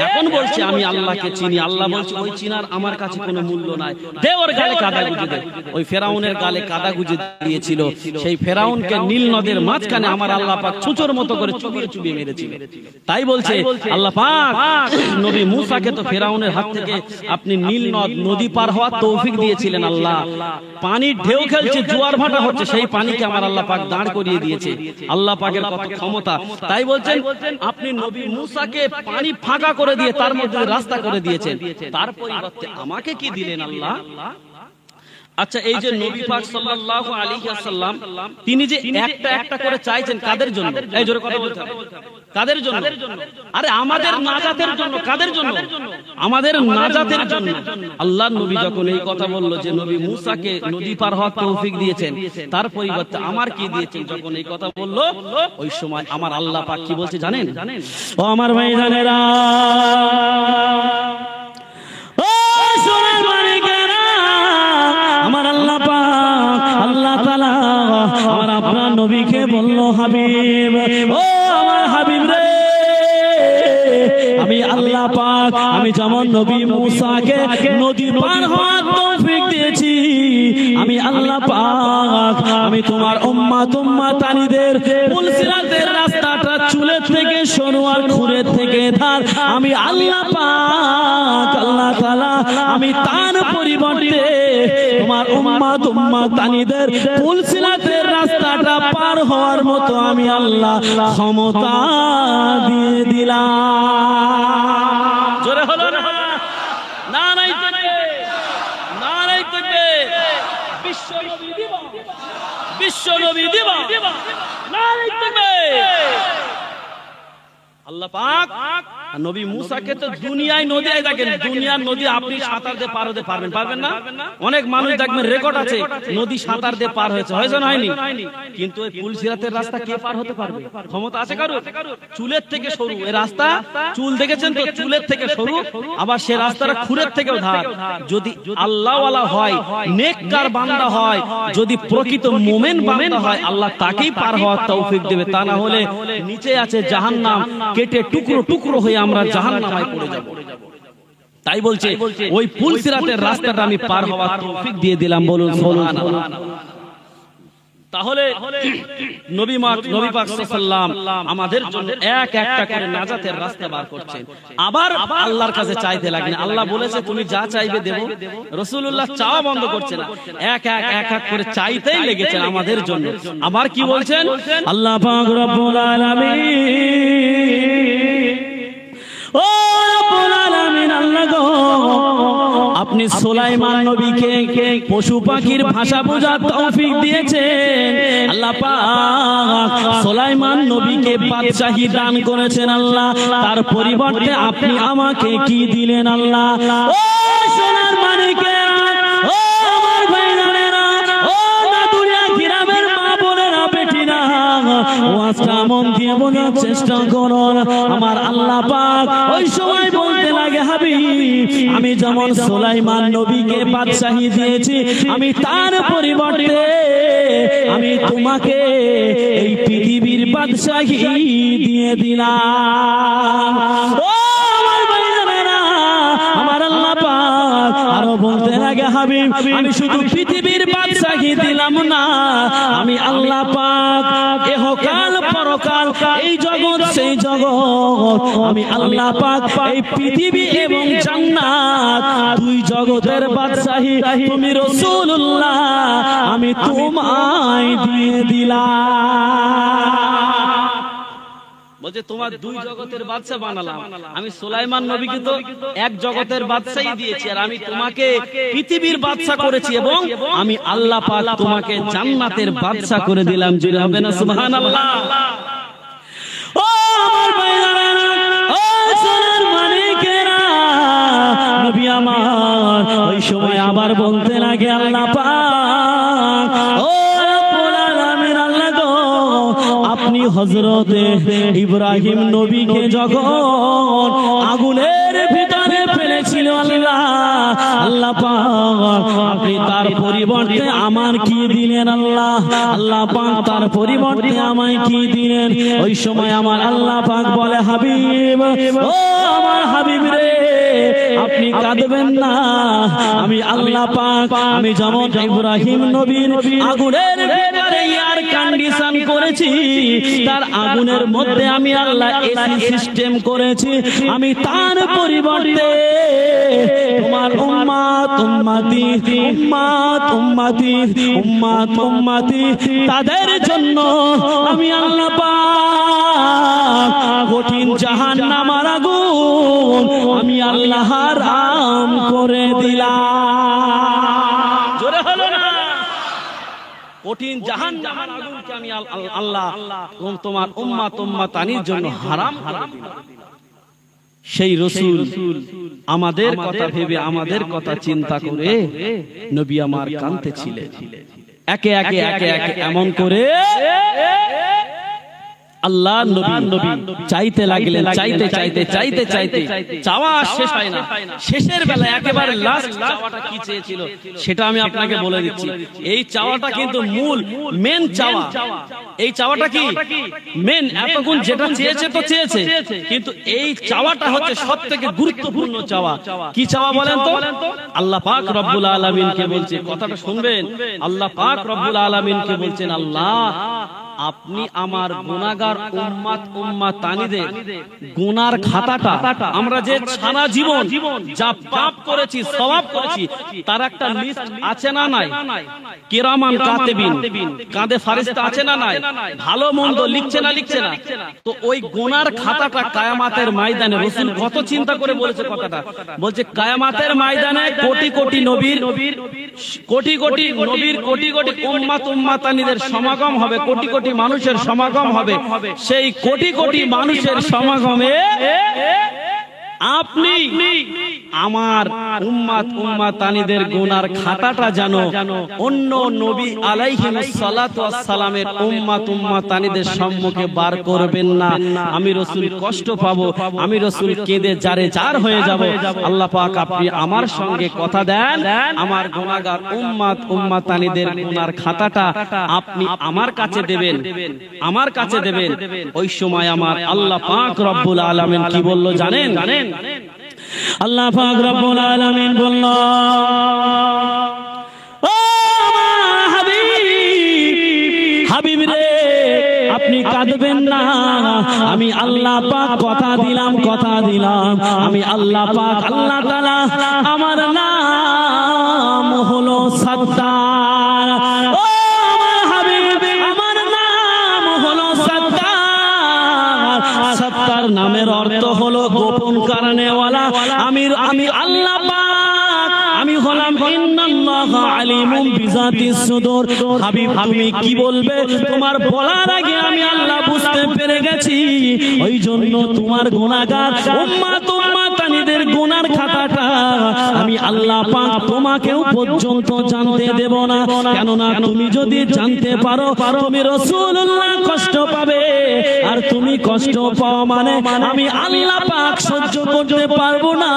এখন বলছে আমি আল্লাহকে চিনি। আল্লাহ বলছে ওই চিনার আমার কাছে কোনো মূল্য নাই, দে ওর গালে কাদা গুঁজে দে। ওই ফেরাউনের গালে কাদা গুঁজে দিয়েছিল। সেই ফেরাউনকে নীল নদের মাঝখানে আমার আল্লাহ পাক ছুঁচোর মতো করে চুবিয়ে চুবিয়ে মেরেছিল। তাই বলছে আল্লাহ পাক নবী মূসাকে তো ফেরাউনের হাত থেকে আপনি নীল নদী পার হওয়ার তৌফিক দিয়েছিলেন। আল্লাহ পানির ঢেউ খেলছে, জোয়ার ভাটা হচ্ছে, সেই পানিকে আমার আল্লাহ পাক দাঁড় করিয়ে দিয়েছে। আল্লাহ পাকের কত ক্ষমতা! তাই বলছেন আপনি নবী মূসাকে পানি ফাঁকা করে দিয়ে তার মধ্যে রাস্তা করে দিয়েছেন, তার পরিবর্তে আমাকে কি দিলেন আল্লাহ? আচ্ছা, এই যে নবী পাক সাল্লাল্লাহু আলাইহি ওয়াসাল্লাম তিনি যে একটা একটা করে চাইছেন কাদের জন্য? এই জোরে কথা বলতে হবে, কাদের জন্য? আরে আমাদের নাজাতের জন্য। কাদের জন্য? আমাদের নাজাতের জন্য। আল্লাহর নবী যখন এই কথা বলল যে নবী মুসাকে নদী পার হওয়ার তৌফিক দিয়েছেন, তার পরিবর্তে আমার কি দিয়েছেন, যখন এই কথা বলল, ওই সময় আমার আল্লাহ পাক কি বলছে জানেন? ও আমার ভাই জানেরা, ও সোনার মানিকেরা, আমার আল্লাহ পাক আল্লাহ তাআলা আমার আপনার নবীকে বলল, হাবিব, ও আমার হাবিব রে, আমি আল্লাহ পাক আমি যেমন নবী মুসাকে নদী পার হওয়ার তৌফিক দিয়েছি, আমি আল্লাহ পাক আমি তোমার উম্মতানিদের পুলসিরাতের রাস্তাটা চুলের থেকে সরু আর খুরের থেকে ধার, আমি আল্লাহ পাক আল্লাহ তাআলা আমি তার পরিবর্তে তোমার উম্মতানিদের পুলসিরাতের রাস্তাটা পার হওয়ার মতো আমি আল্লাহ ক্ষমতা দিয়ে দিলাম। জোরে হলো না? নারায়ে তাকবীর, নারায়ে তাকবীর। বিশ্ব নবী দিবস, বিশ্ব নবী দিবস, নারায়ে তাকবীর। আল্লাহ পাক নবী মুসাকে তো দুনিয়ায় নদী, দেখেন দুনিয়ার নদী আপনি সাঁতার দিয়ে পার হতে পারবেন? পারবেন না। অনেক মানুষ দেখবেন রেকর্ড আছে নদী সাঁতার দিয়ে পার হয়েছে, হয়েছে না হয়নি? কিন্তু এই পুলসিরাতের রাস্তা কে পার হতে পারবে? ক্ষমতা আছে কারো? চুলের থেকে সরু এই রাস্তা, চুল দেখেছেন তো, চুলের থেকে সরু, আবার সে রাস্তাটা খুরের থেকেও ধার। যদি আল্লাহওয়ালা হয়, নেককার বান্দা হয়, যদি প্রকৃত মুমিন বান্দা হয়, আল্লাহ তাকেই পার হওয়ার তৌফিক দেবে। তা না হলে নিচে আছে জাহান্নাম, কেটে টুকরো টুকরো হয়ে আমরা জাহান্নামে পড়ে যাব। তাই বলছে ওই পুলসিরাতের রাস্তাটা আমি পার হওয়ার তৌফিক দিয়ে দিলাম। বলুন সুবহানাল্লাহ। তাহলে নবী পাক সাল্লাল্লাহু আলাইহি ওয়াসাল্লাম আমাদের জন্য এক একটা করে নাজাতের রাস্তা বার করছেন। আবার আল্লাহর কাছে চাইতে লাগলেন। আল্লাহ বলেছে তুমি যা চাইবে দেব। রাসূলুল্লাহ চাওয়া বন্ধ করছে না, এক এক করে চাইতেই লেগেছেন আমাদের জন্য। আবার কি বলছেন? আল্লাহ পাক রব্বুল আলামিন, ও রব্বুল আলামিন, আল্লাহ গো আপনি সুলাইমান নবীকে পশু পাখির ভাষা বোঝার তৌফিক দিয়েছেন। আল্লাহ পাক সুলাইমান নবীকে বাদশাহী দান করেছেন। আল্লাহ তার পরিবর্তে আপনি আমাকে কি দিলেন? আল্লাহ ও সোনার মানিকেরা, ও আমার ভাইরা, ও নাদুরিয়া গ্রামের মা বোনেরা, বেটিরা, ওয়াজটা মন দিয়ে বোঝার চেষ্টা করুন। আমার আল্লাহ পাক ওই সময় বলতে লাগে, হাবিব আমি যেমন সুলাইমান নবীকে বাদশাহী দিয়েছি, আমি তার পরিবর্তে আমি তোমাকে এই পৃথিবীর বাদশাহী দিয়ে দিলাম। ও আমার ভাইরা, আমার আল্লাহ পাক আরো বলতে লাগে, হাবিব আমি শুধু পৃথিবীর বাদশাহী দিলাম না, আমি আল্লাহ পাক ইহকাল পরকাল এই জগৎ সেই জগৎ আমি আল্লাহ পাক এই পৃথিবী এবং জান্নাত দুই জগতের বাদশাহী তুমি রাসূলুল্লাহ আমি তোমায় দিয়ে দিলাম। বলছে তোমার দুই জগতের বাদশা বানালাম। আমি সুলাইমান নবীকে তো এক জগতের বাদশাই দিয়েছি, আর আমি তোমাকে পৃথিবীর বাদশা করেছি, এবং আমি আল্লাহ পাক তোমাকে জান্নাতের বাদশা করে দিলাম। জোরে হবে না সুবহানাল্লাহ? ও আমার ভাইরা, ও সোনার মানিকেরা, নবী আমার ওই সময় আবার বলতে লাগে, আল্লাহ পাক ও রব্বুল আলামিন, আল্লাহ গো আপনি হযরতে ইব্রাহিম নবীকে যখন আগুনের ভিতরে ফেলেছিল, আল্লাহ আল্লাহ পাক আপনি তার পরিবর্তে আমার কি দিলেন? আল্লাহ আল্লাহ পাক তার পরিবর্তে আমায় কি দিলেন? ওই সময় আমার আল্লাহ পাক বলে, হাবিব ও আমার হাবিব রে, আপনি কাঁদবেন না, আমি আল্লাহ পাক আমি যেমন ইব্রাহিম নবীর আগুনের ভিতরে এয়ার কন্ডিশন করেছি, তার আগুনের মধ্যে আমি আল্লাহ এসি সিস্টেম করেছি, আমি তার পরিবর্তে তোমার উম্মত উম্মতি উম্মত উম্মতি উম্মত উম্মতি তাদের জন্য আমি আল্লাহ পাক কঠিন জাহান্নামের আগুন আমি আল্লাহ হারাম করে দিলাম। জোরে হলো কঠিন জাহান্নামের আগুনকে আমি আল্লাহ তোমার উম্মত উম্মতানির জন্য হারাম করে দিলাম। সেই রাসূল আমাদের কথা ভেবে আমাদের কথা চিন্তা করে নবী আমার কাঁদতেছিলেন। একে একে একে একে এমন করে আল্লাহ নবী চাইতে লাগলেন, চাইতে চাইতে চাইতে চাইতে চাওয়া শেষ হয় না। শেষের বেলা একেবারে লাস্ট চাওয়াটা কি চেয়েছিল সেটা আমি আপনাকে বলে দিচ্ছি। এই চাওয়াটা কিন্তু মূল মেন চাওয়া। এই চাওয়াটা কি মেন, এতক্ষণ যেটা চেয়েছে তো চেয়েছে, কিন্তু এই চাওয়াটা হচ্ছে সবথেকে গুরুত্বপূর্ণ চাওয়া। কি চাওয়া বলেন তো? আল্লাহ পাক রব্বুল আলামিনকে বলছে, কথাটা শুনবেন, আল্লাহ পাক রব্বুল আলামিনকে বলছেন, আল্লাহ আপনি আমার গুনাহগার উম্মত উম্মতানিদের গুনার খাতাটা, আমরা যে সারা জীবন যা পাপ করেছি সওয়াব করেছি তার একটা লিস্ট আছে না নাই? কিরামান কাতিবিন, কাঁধে ফেরেশতা আছে না নাই? ভালো মন্দ লিখছে না লিখছে না? তো ওই গুনার খাতাটা কিয়ামতের ময়দানে, রাসূল কত চিন্তা করে বলেছে কথাটা, বলছে কিয়ামতের ময়দানে কোটি কোটি নবীর কোটি কোটি নবীর কোটি কোটি উম্মত উম্মতানিদের সমাগম হবে, কোটি কোটি মানুষের সমাগম হবে। সেই কোটি কোটি মানুষের সমাগমে আপনি আমার উম্মত উম্মতানিদের গুনার খাতাটা জানো অন্য নবী আলাইহিস সালাতু ওয়াস সালামের উম্মত উম্মতানিদের সম্মুখে বার করবেন না। আমি রাসূল কষ্ট পাবো, আমি রাসূল কেঁদে জারে জার হয়ে যাব। আল্লাহ পাক আপনি আমার সঙ্গে কথা দেন, আমার গুনাহগার উম্মত উম্মতানিদের গুনার খাতাটা আপনি আমার কাছে দেবেন, আমার কাছে দেবেন। ওই সময় আমার আল্লাহ পাক রব্বুল আলামিন কি বলল জানেন? আল্লাহ পাক রব্বুল আলামিন বলল, ও হাবিব রে আপনি কাঁদবেন না, আমি আল্লাহ পাক কথা দিলাম, কথা দিলাম, আমি আল্লাহ পাক আল্লাহ তাআলা আমার নাম হলো সত্তার। ও হাবিব আমার নাম হলো সত্তার। সত্তার নামের অর্থ হলো গোপন কারণেওয়ালা। আমি আল্লাহ পাক আমি হলাম ইন্নাল্লাহা আলিমুম বিযাতিস সুদূর। হাবিব তুমি কি বলবে তোমার বলার আগে আমি আল্লাহ বুঝতে পেরে গেছি। ওই জন্য তোমার গুনাহগার উম্মত উম্মতানিদের গুনার খাতাটা আমি আল্লাহ পাক তোমাকেও পর্যন্ত জানতে দেব না। কেননা তুমি যদি জানতে পারো তুমি রাসূলুল্লাহ কষ্ট পাবে, আর তুমি কষ্ট পাও মানে আমি আল্লাহ পাক সহ্য করতে পারবো না।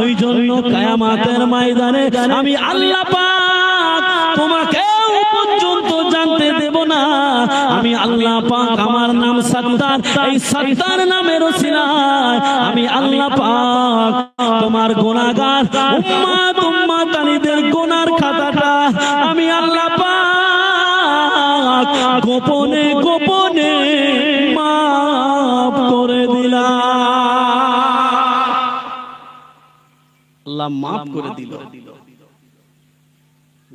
ওই জন্য কিয়ামতের ময়দানে আমি আল্লাহ পাক তোমাকেও পর্যন্ত জানতে দেব না। আমি আল্লাহ পাক আমার নাম সত্তার, এই সত্তার নামের ওসিলায় আমি আল্লাহ পাক তোমার গুনাহগার উম্মত উম্মতানিদের গুনার খাতাটা আমি আল্লাহ পাক গোপনে গোপনে মাফ করে দিলাম। আল্লাহ মাফ করে দিল।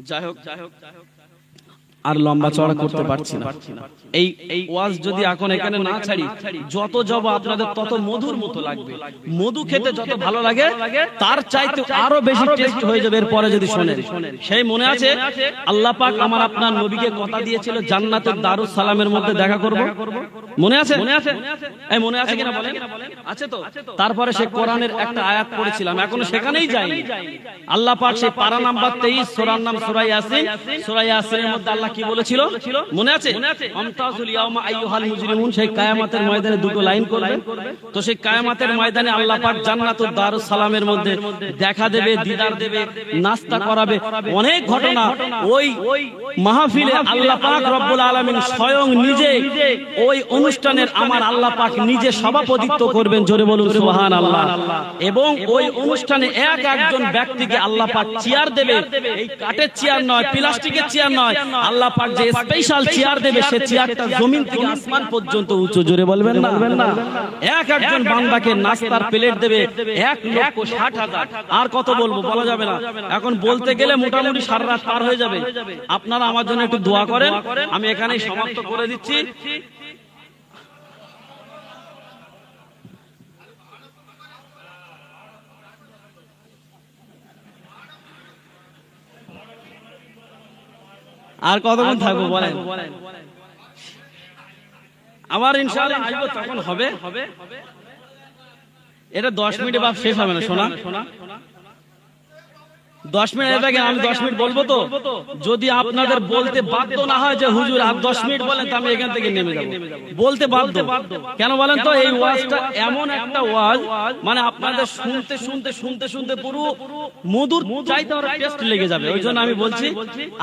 যাই হোক আর লম্বা চড়া করতে পারছি না। এই ওয়াজ যদি এখন এখানে না ছাড়ি, যত যাব আপনাদের তত মধুর মতো লাগবে। মধু খেতে যত ভালো লাগে তার চাইতে আরো বেশি টেস্ট হয়ে যাবে এরপরে যদি শোনেন। সেই মনে আছে আল্লাহ পাক আমার আপনার নবীকে কথা দিয়েছিল জান্নাতের দারুস সালামের মধ্যে দেখা করব, মনে আছে? এই মনে আছে কিনা বলেন? আছে তো? তারপরে সে কোরআনের একটা আয়াত পড়েছিলাম, এখনো সেখানেই যাইনি। আল্লাহ পাক সেই পারা নাম্বার 23 সূরার নাম সূরা ইয়াসিন, সূরা ইয়াসিনের মধ্যে আল্লাহ কি বলেছিল মনে আছে? আমতাজুল ইয়াউমা আইয়ুহাল মুজরিমুন। সেই কিয়ামতের ময়দানে দুটো লাইন করবে। তো সেই কিয়ামতের ময়দানে আল্লাহ পাক জান্নাতুল দারুস সালামের মধ্যে দেখা দেবে, দিদার দেবে, নাস্তা করাবে, অনেক ঘটনা। ওই মাহফিলে আল্লাহ পাক রব্বুল আলামিন স্বয়ং নিজে ওই অনুষ্ঠানের আমার আল্লাহ পাক নিজে সভাপতিত্ব করবেন, জোরে বলুন সুবহানাল্লাহ। এবং ওই অনুষ্ঠানে এক একজন ব্যক্তিকে আল্লাহ পাক চেয়ার দেবে। এই কাঠের চেয়ার নয়, প্লাস্টিকের চেয়ার নয়, আল্লাহ পাক যে স্পেশাল চেয়ার দেবে সে চেয়ারটা জমিন থেকে আসমান পর্যন্ত উঁচু, জোরে বলবেন না? এক একজন বান্দাকে নাস্তার প্লেট দেবে 1,60,000। আর কত বলবো, বলা যাবে না। এখন বলতে গেলে মোটামুটি সারা রাত পার হয়ে যাবে। আপনারা আমার জন্য একটু দোয়া করেন, আমি এখানেই সমাপ্ত করে দিচ্ছি। আর কতক্ষণ থাকবো বলেন? আবার ইনশাআল্লাহ আসবো, তখন হবে। এটা 10 মিনিটে বাপ শেষ হবে না শোনা। 10 মিনিট দেখেন, আমি 10 মিনিট বলবো তো, যদি আপনাদের বলতে বাধ্য না হয় যে হুজুর আর 10 মিনিট বলেন, তো আমি এখান থেকে নেমে যাব। বলতে বাধ্য কেন বলেন তো? এই ওয়াজটা এমন একটা ওয়াজ, মানে আপনাদের শুনতে শুনতে শুনতে শুনতে পুরো মধুর চাইতে আর টেস্ট লেগে যাবে। ওই জন্য আমি বলছি,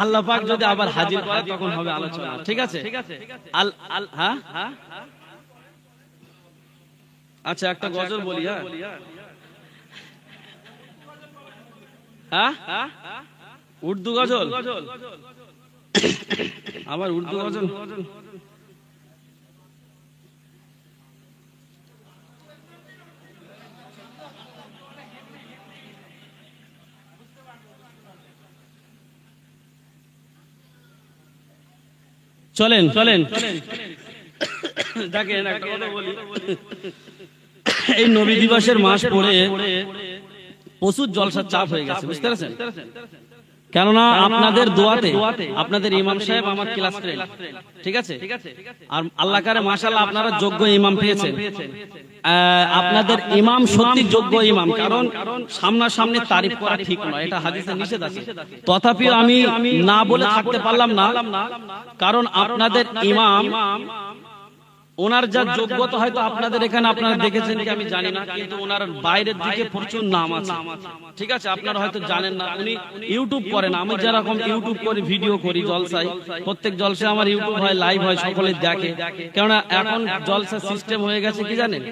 আল্লাহ পাক যদি আবার হাজির করে তখন হবে আলোচনা, ঠিক আছে? হ্যাঁ আচ্ছা, একটা গজল বলি। হ্যাঁ উর্দু গজল, আবার উর্দু গজল। চলেন দেখেন, একটা কথা বলি। এই নবী দিবসের মাস পড়ে প্রচুর জলসার চাপ হয়ে গেছে, বুঝতে পারছেন? কেননা আপনাদের দোয়াতে আপনাদের ইমাম সাহেব আমার ক্লাস ফ্রেন্ড, ঠিক আছে? আর আল্লাহ কারে মাশাআল্লাহ আপনারা যোগ্য ইমাম পেয়েছেন। আপনাদের ইমাম সত্যি যোগ্য ইমাম, কারণ সামনাসামনি তারিফ করা ঠিক নয়, এটা হাদিসে নিষেধ আছে। তথাপিও আমি না বলে থাকতে পারলাম না, কারণ আপনাদের ইমাম, ওনার যা যোগ্যতা হয়তো আপনাদের এখানে আপনারা দেখেছেন কি আমি জানি না, কিন্তু ওনার বাইরের দিকে প্রচুর নাম আছে, ঠিক আছে? আপনারা হয়তো জানেন না, উনি ইউটিউব করেন। আমি যেরকম ইউটিউব করে ভিডিও করি জলসায়, প্রত্যেক জলসায় আমার ইউটিউব হয়, লাইভ হয়, সকলে দেখে। কেননা এখন জলসা সিস্টেম হয়ে গেছে কি জানেন,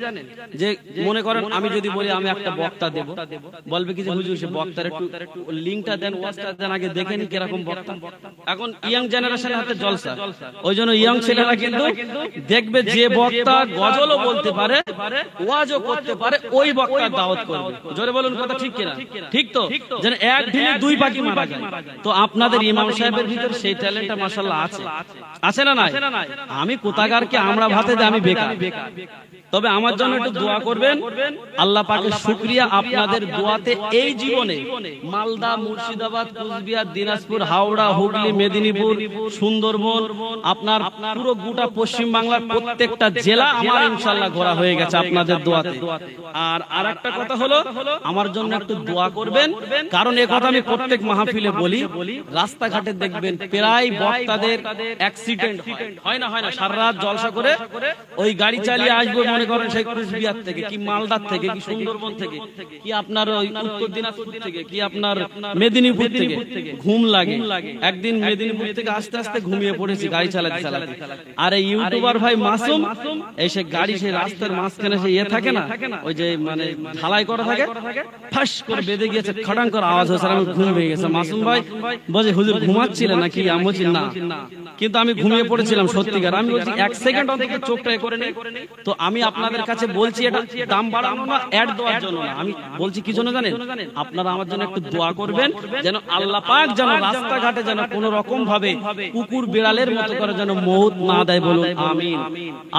যে মনে করেন আমি যদি বলি আমি একটা বক্তা দেব, বলবে কি যে হুজুর সে বক্তার একটু লিংকটা দেন, ওয়াজটা দেন, আগে দেখে নি কিরকম বক্তা। এখন ইয়াং জেনারেশনের হাতে জলসা, ওই জন্য ইয়াং ছেলেরা কিন্তু দেখবে যে বক্তা গজলও বলতে পারে, ওয়াজও করতে পারে, ওই বক্তার দাওয়াত করবে। জোরে বলুন কথা ঠিক কিনা? ঠিক তো? যেন এক ঢিলে দুই পাখি মারা যায়। তো আপনাদের ইমাম সাহেবের ভিতরে সেই ট্যালেন্টটা মাশাআল্লাহ আছে না নাই? আমি কোথাকারকে আমরা ভাতে যে আমি বেকার। তবে আমার জন্য একটু দোয়া করবেন। আল্লাহ পাকের শুকরিয়া, আপনাদের দোয়াতে এই জীবনে মালদা, মুর্শিদাবাদ, কুচবিহার, দিনাজপুর, হাওড়া, হুগলি, মেদিনীপুর, সুন্দরবন, আপনার পুরো গোটা পশ্চিম বাংলার প্রত্যেকটা জেলা আমার ইনশাআল্লাহ ঘোরা হয়ে গেছে আপনাদের দোয়াতে। আর আরেকটা কথা হলো, আমার জন্য একটু দোয়া করবেন, কারণ এই কথা আমি প্রত্যেক মাহফিলে বলি। রাস্তাঘাটে দেখবেন প্রায় বক্তাদের অ্যাক্সিডেন্ট হয় না, সারা রাত জলসা করে ওই গাড়ি চালিয়ে আসবে, মনে করেন সেই কুচবিহার থেকে, কি মালদার থেকে, কি সুন্দরবন থেকে, কি আপনার ওই উত্তর দিনাজপুর থেকে, কি আপনার মেদিনীপুর থেকে, ঘুম লাগে। একদিন মেদিনীপুর থেকে আস্তে আস্তে ঘুমিয়ে পড়েছি গাড়ি চালাতে চালাতে। আর এই ইউটিউবার ভাই মাসুম এসে গাড়ি সেই রাস্তার মাঝখানে সে থাকে না, ওই যে মানে ঢালাই করা থাকে, ফাঁস করে বেঁধে গিয়েছে, খটাং করে আওয়াজ হয়েছে, আমি ঘুম হয়ে গেছে। মাসুম ভাই বলছে হুজুর ঘুমাচ্ছিলেন নাকি? আমি বলছি না, কিন্তু আমি ঘুমিয়ে পড়েছিলাম সত্যিকার। আমি বলছি এক সেকেন্ড অন্তত চোখটা করে নেই। তো আমি আপনাদের কাছে বলছি, এটা দাম বাড়ানো না, অ্যাড দেওয়ার জন্য না, আমি বলছি কি জন্য জানেন? আপনারা আমার জন্য একটু দোয়া করবেন, যেন আল্লাহ পাক যেন রাস্তাঘাটে যেন কোন রকম ভাবে কুকুর বিড়ালের মতো করে যেন মউত না দেয়, বলুন আমিন।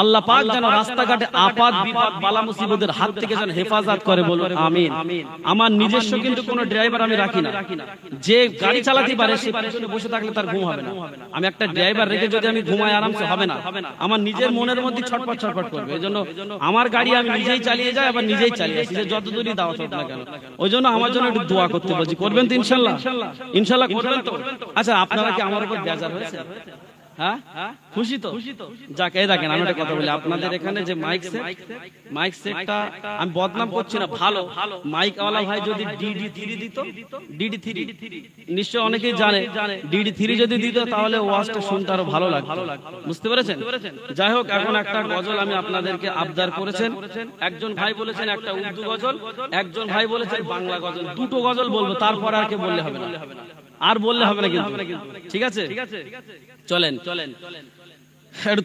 আল্লাহ পাক যেন রাস্তাঘাটে আপাত বিপদ বালা মুসিবতের হাত থেকে যেন হেফাজত করে, বলুন আমিন। আমার নিজস্ব কিন্তু কোনো ড্রাইভার আমি রাখি না, যে গাড়ি চালাতে পারে সে পিছনে বসে থাকলে তার ঘুম হবে না। আমি একটা ড্রাইভার রেখে যদি আমি ঘুমাই আরামসে হবে না, আমার নিজের মনের মধ্যে ছটফট ছটফট করবে। এজন্য আমার গাড়ি আমি নিজেই চালিয়ে যাই, আবার নিজেই চালিয়ে আসি, যে যত দূরই দাওয়াত হোক না কেন। ওই জন্য আমার জন্য একটু দোয়া করতে বলছি, করবেন তো ইনশাআল্লাহ? ইনশাআল্লাহ করবেন তো? আচ্ছা, আপনারা কি আমার উপর বেজার হয়েছে? হ্যাঁ, খুশি তো? যাক, এই দেখেন আমি একটা কথা বলি, আপনাদের এখানে যে মাইক সেটটা আমি বদনাম করছি না, ভালো মাইকওয়ালা ভাই যদি DD3 দিত, DD3 নিশ্চয় অনেকেই জানে, DD3 যদি দিত তাহলে ওয়াজটা শুনতে আরো ভালো লাগতো, বুঝতে পেরেছেন? যাই হোক, এখন একটা গজল আমি আপনাদেরকে আবদার করেছেন। একজন ভাই বলেছেন একটা উর্দু গজল, একজন ভাই বলেছেন বাংলা গজল। দুটো গজল বলবো, তারপর আর কে বললে হবে না, আর বললে হবে না কিন্তু, ঠিক আছে? চলেন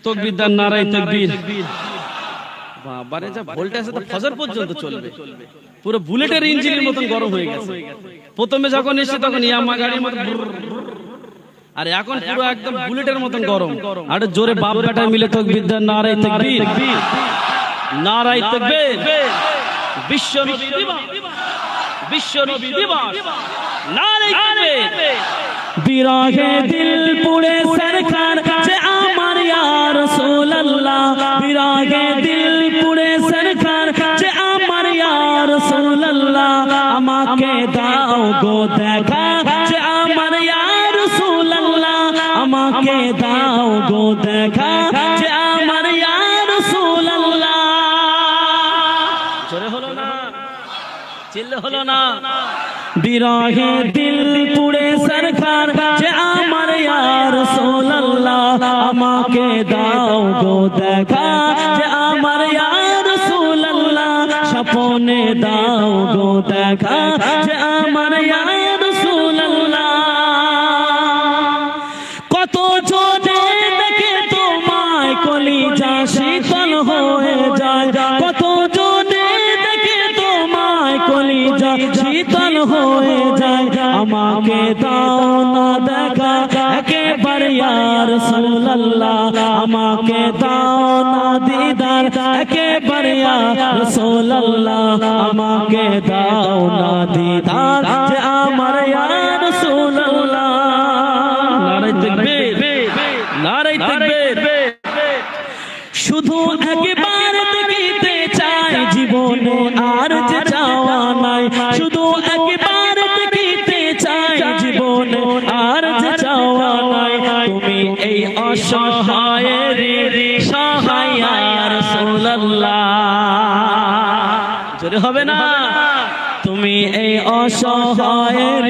তাকবীর দেন, নারায়ে তাকবীর। বাবারে যা ভোল্টেজ আছে, তো ফজর পর্যন্ত চলবে, পুরো বুলেটের ইঞ্জিনের মতন গরম হয়ে গেছে। প্রথমে যখন এসে তখন ইয়ামা গাড়ির মতো, আর এখন পুরো একদম বুলেটের মতন গরম। আর জোরে বাপ বেটা মিলে তাকবীর দেন, নারায়ে তাকবীর, নারায়ে তাকবীর। বিশ্ব নবী দিবস, বিশ্ব নবী দিবস, নারায়ে তাকবীর। বিরহে দিল পুড়ে সরকার যে আমার ইয়া রাসূলুল্লাহ বিরহে দিল পুড়ে সরকার যে আমার ইয়া রাসূলুল্লাহ আমাকে দাও গো দেখা যে আমার ইয়া রাসূলুল্লাহ আমাকে দাও গো দেখা যে আমার ইয়া রাসূলুল্লাহ জোরে হলো না চিল্লে হলো না বিরহে দিল পুড়ে সরকার যে আমার ইয়া রাসূলুল্লাহ আমাকে দাও গো দেখা যে আমার ইয়া রাসূলুল্লাহ স্বপ্নে দাও গো দেখা যে আমার ইয়া রাসূলুল্লাহ কত জনে দেখে তোমায় কলিজা শীতল হয়ে যায় কত জনে দেখে তোমায় কলিজা শীতল হয়ে যায় আমাকে দাও না দেখা একেবারে ইয়া রাসূলুল্লাহ আমাকে দাও না দিদার একেবারে ইয়া রাসূলুল্লাহ আমাকে দাও না দিদার যে আমার ইয়া রাসূলুল্লাহ নারে তাকবীর নারে তাকবীর শুধু একবার দেখিতে চাই জীবনে আর যে চাওয়া নাই শুধু একবার দেখিতে চাই জীবনে আর যে চাওয়া নাই তুমি এই অসহায়ের সহায় ইয়া রাসূলুল্লাহ জোরে হবে না তুমি এই অসহায়ের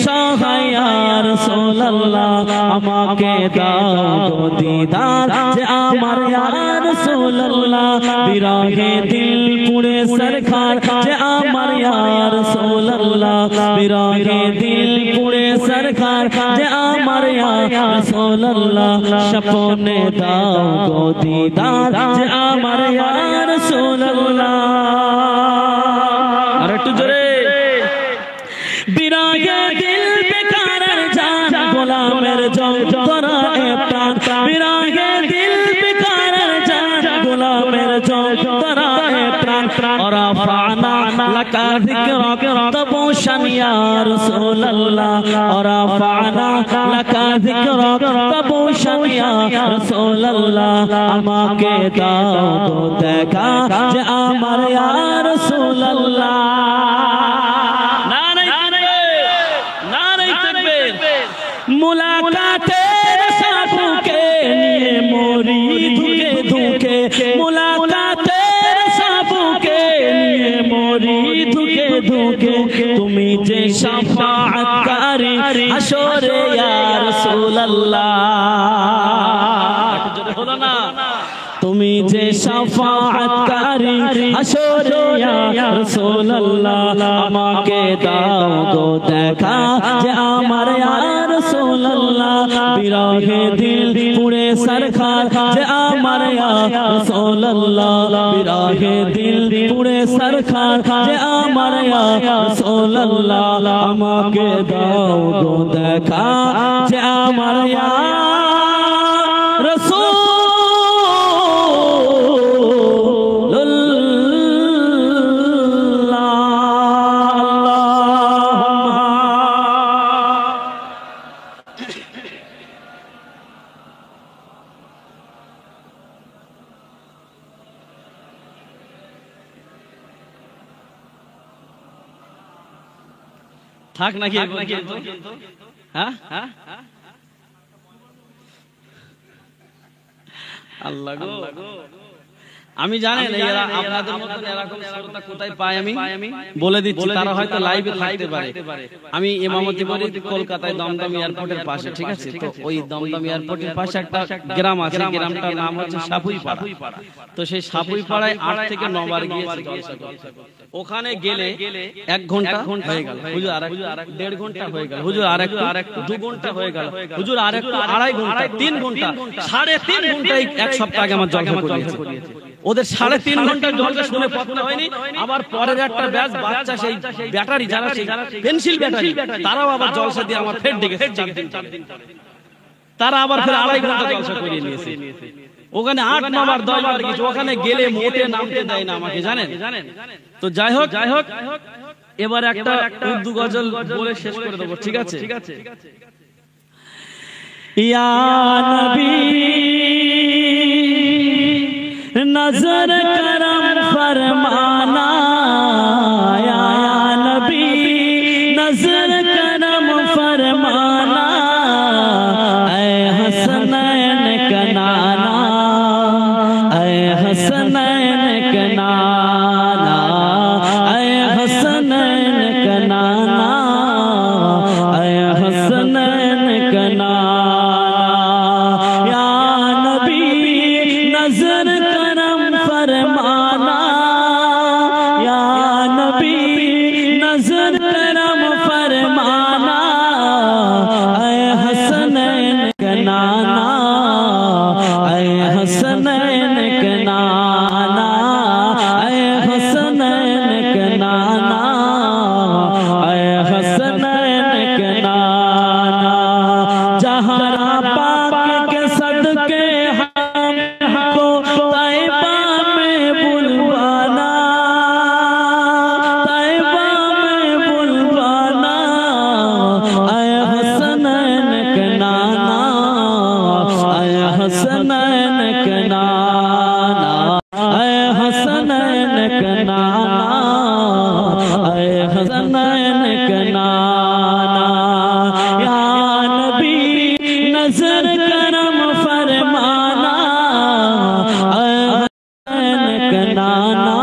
সহায় ইয়া রাসূলুল্লাহ আমাকে দাও গো দিদার যে আমার ইয়া রাসূলুল্লাহ বিরহে দিল পুড়ে সরকার যে আমার ইয়া রাসূলুল্লাহ বিরহে দিল পুড়ে সরকার যে আমার ইয়া রাসূলুল্লাহ স্বপ্নে দাও গো দিদার যে আমার ইয়া রাসূলুল্লাহ আর একটু জোরে বিরহে দিল বেকারার জান গোলামের যন্ত্রণায় প্রাণ বিরহে দিল বেকারার জান গোলামের যন্ত্রণায় প্রাণ ওরাফানা লাকা যিকরাক তাবুশান ইয়া রাসূলুল্লাহ ওরাফানা লাকা যিকরাক তাবুশান ইয়া রাসূলুল্লাহ আমাকে দাও গো দেখা যে আমার ইয়া রাসূলুল্লাহ मुलाकातेर साबुके निये मोरी धुके धुके मुलाकातेर साबुके निये मोरी धुके धुके तुमी जे शफाअतकारी हशरे या रसूलल्लाह হলো না তুমি যে শাফাআতকারী হাসরে ইয়া রাসূলুল্লাহ আমাকে দাও গো দেখা যে আমার ইয়া রাসূলুল্লাহ বিরহে দিল পুড়ে সরকার যে আমার ইয়া রাসূলুল্লাহ বিরহে দিল পুড়ে সরকার যে আমার ইয়া রাসূলুল্লাহ আমাকে দাও গো দেখা যে আমার ইয়া রাসূল থাক নাকি হ্যাঁ আল্লাহ গো আমি জানেন এরা আপনাদের মতন এরকম শ্রোতা কোথায় পাই আমি বলে দিচ্ছি তারা হয়তো লাইভে থাকতে পারে আমি ইমামতি করি কলকাতায় দমদম এয়ারপোর্টের পাশে ঠিক আছে তো ওই দমদম এয়ারপোর্টের পাশে একটা গ্রাম আছে গ্রামটার নাম হচ্ছে সাপুইপাড়া তো সেই সাপুইপাড়ায় 8 থেকে 9 বার গিয়েছি ওখানে গেলে 1 ঘন্টা হয়ে গেল হুজুর আর 1.5 ঘন্টা হয়ে গেল হুজুর আর একটু 2 ঘন্টা হয়ে গেল হুজুর আর একটু 2.5 ঘন্টা 3 ঘন্টা 3.5 ঘন্টায় এক সপ্তাহ আগে আমার জলসা করিয়েছে ওদের 3.5 ঘন্টা জলসা শুনে পড়তে হয়নি আবার পরের একটা ব্যাচ বাচ্চা সেই ব্যাটারি যারা সেই পেন্সিল ব্যাটারি তারাও আবার জলসা দিয়ে আমার ফের ডেকেছে তারা আবার ফের 2.5 ঘন্টা জলসা করিয়ে নিয়েছে ওখানে 8 বার 10 বার কিছু ওখানে গেলে মোটে নামতে দেয় না আমাকে জানেন তো যাই হোক এবার একটা উর্দু গজল বলে শেষ করে দেব ঠিক আছে या नबी नजर करम फरमाना, या नबी नजर करम फरमाना, ऐ हसनैन का नाना, ऐ हसनैन का नाना, ऐ हसनैन का नाना, ऐ हसनैन का नाना, या नबी नजर करम फरमाना, या नबी नजर करम फरमाना, ऐ हसनैन का नाना, ऐ हसनैन का नाना, ऐ हसनैन का नाना, ऐ हसनैन का नाना। जहरा पाक के सदके हमको तैबा में बुलवाना, तैबा में बुलवाना, ऐ हसनैन का नाना, ऐ हसनैन का नाना, ऐ हसनैन का नाना, ऐ हसनैन का नाना, या नबी नजर करम फरमाना, ऐ हसनैन का नाना,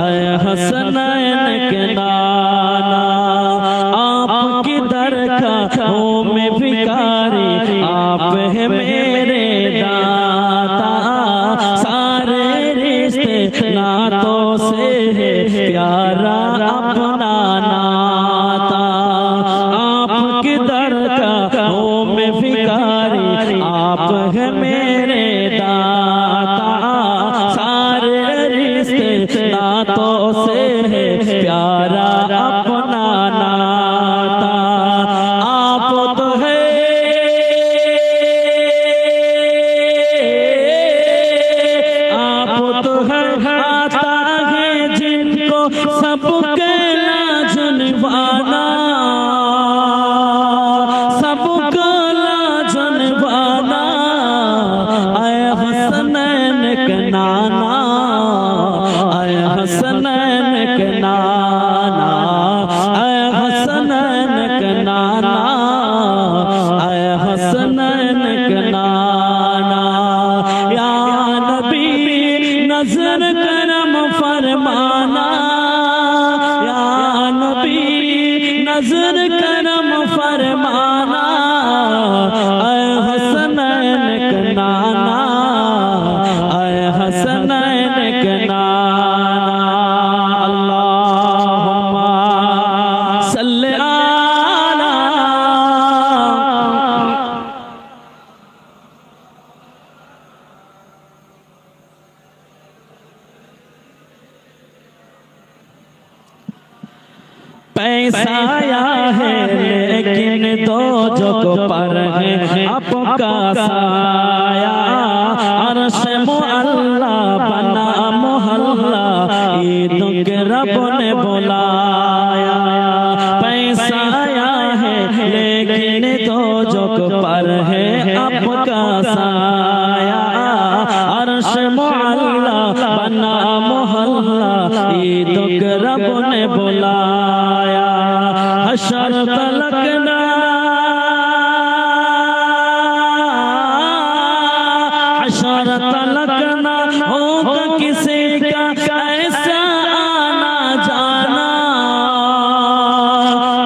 ऐ हसनैन का नाना। आपकी दरगाह में भिखारी, आप है मेरे दाता, सारे रिश्ते नातों से है प्यारा अपना नाता। आपकी दरगाह में भिखारी, आप है मेरे दाता, सारे रिश्ते नातों से है प्यारा अपना नाता। आप तो है आता है जिनको सबके लाज निभाना, सबको लाज निभाना, ऐ हसनैन का नाना, ऐ हसनैन का नाना, ऐ हसनैन का नाना, ऐ हसनैन का नाना, या नबी नजर करम फरमाना, या नबी नजर करम फरमाना, ऐ हसनैन का नाना, ऐ हसनैन का नाना। अल्लाहुम्मा सल्ली अला पैसा आया है लेकिन दो जो को पर है आपका साया, अर्श मुअल्ला बना मोहल्ला, ईदों के रब ने बुलाया। पैसा आया है लेकिन दो जो को पर है आपका साया, अर्श मुअल्ला बना मोहल्ला, ईदों के रब ने बुलाया। हशर तलकना, हशर तलकना होगा किसी का ऐसा आना जाना,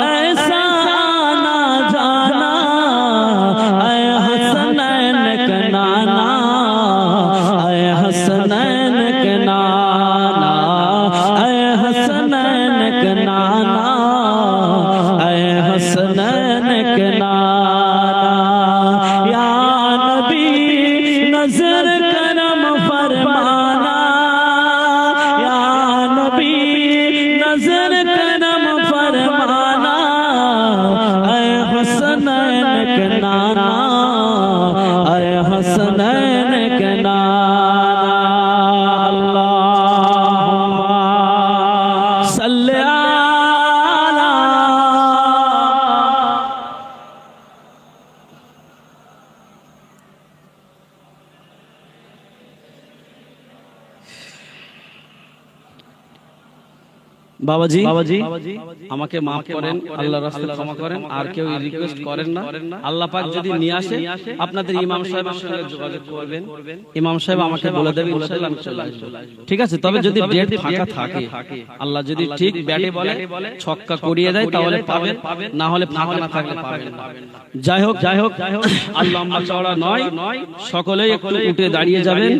ऐसा आना जाना, ऐ हसनैन का नाना, ऐ हसनैन का नाना, ऐ हसनैन का नाना, ऐ বাবাজি আমাকে মাফ করেন, আল্লাহর রাস্তায় ক্ষমা করেন, আর কেউ রিকোয়েস্ট করেন না। আল্লাহ পাক যদি নিয়ে আসে আপনাদের ইমাম সাহেবের সঙ্গে যোগাযোগ করবেন, ইমাম সাহেব আমাকে বলে দেবে ইনশাআল্লাহ আমি চলে আসব। ঠিক আছে, তবে যদি ডেট ফাঁকা থাকে, আল্লাহ যদি ঠিক ব্যাটে বলে ছক্কা করিয়ে দেয় তাহলে পাবেন, না হলে ফাঁকা না থাকলে পাবেন না। যাই হোক আর লম্বা চওড়া নয়, সকলেই একটু উঠে দাঁড়িয়ে যাবেন।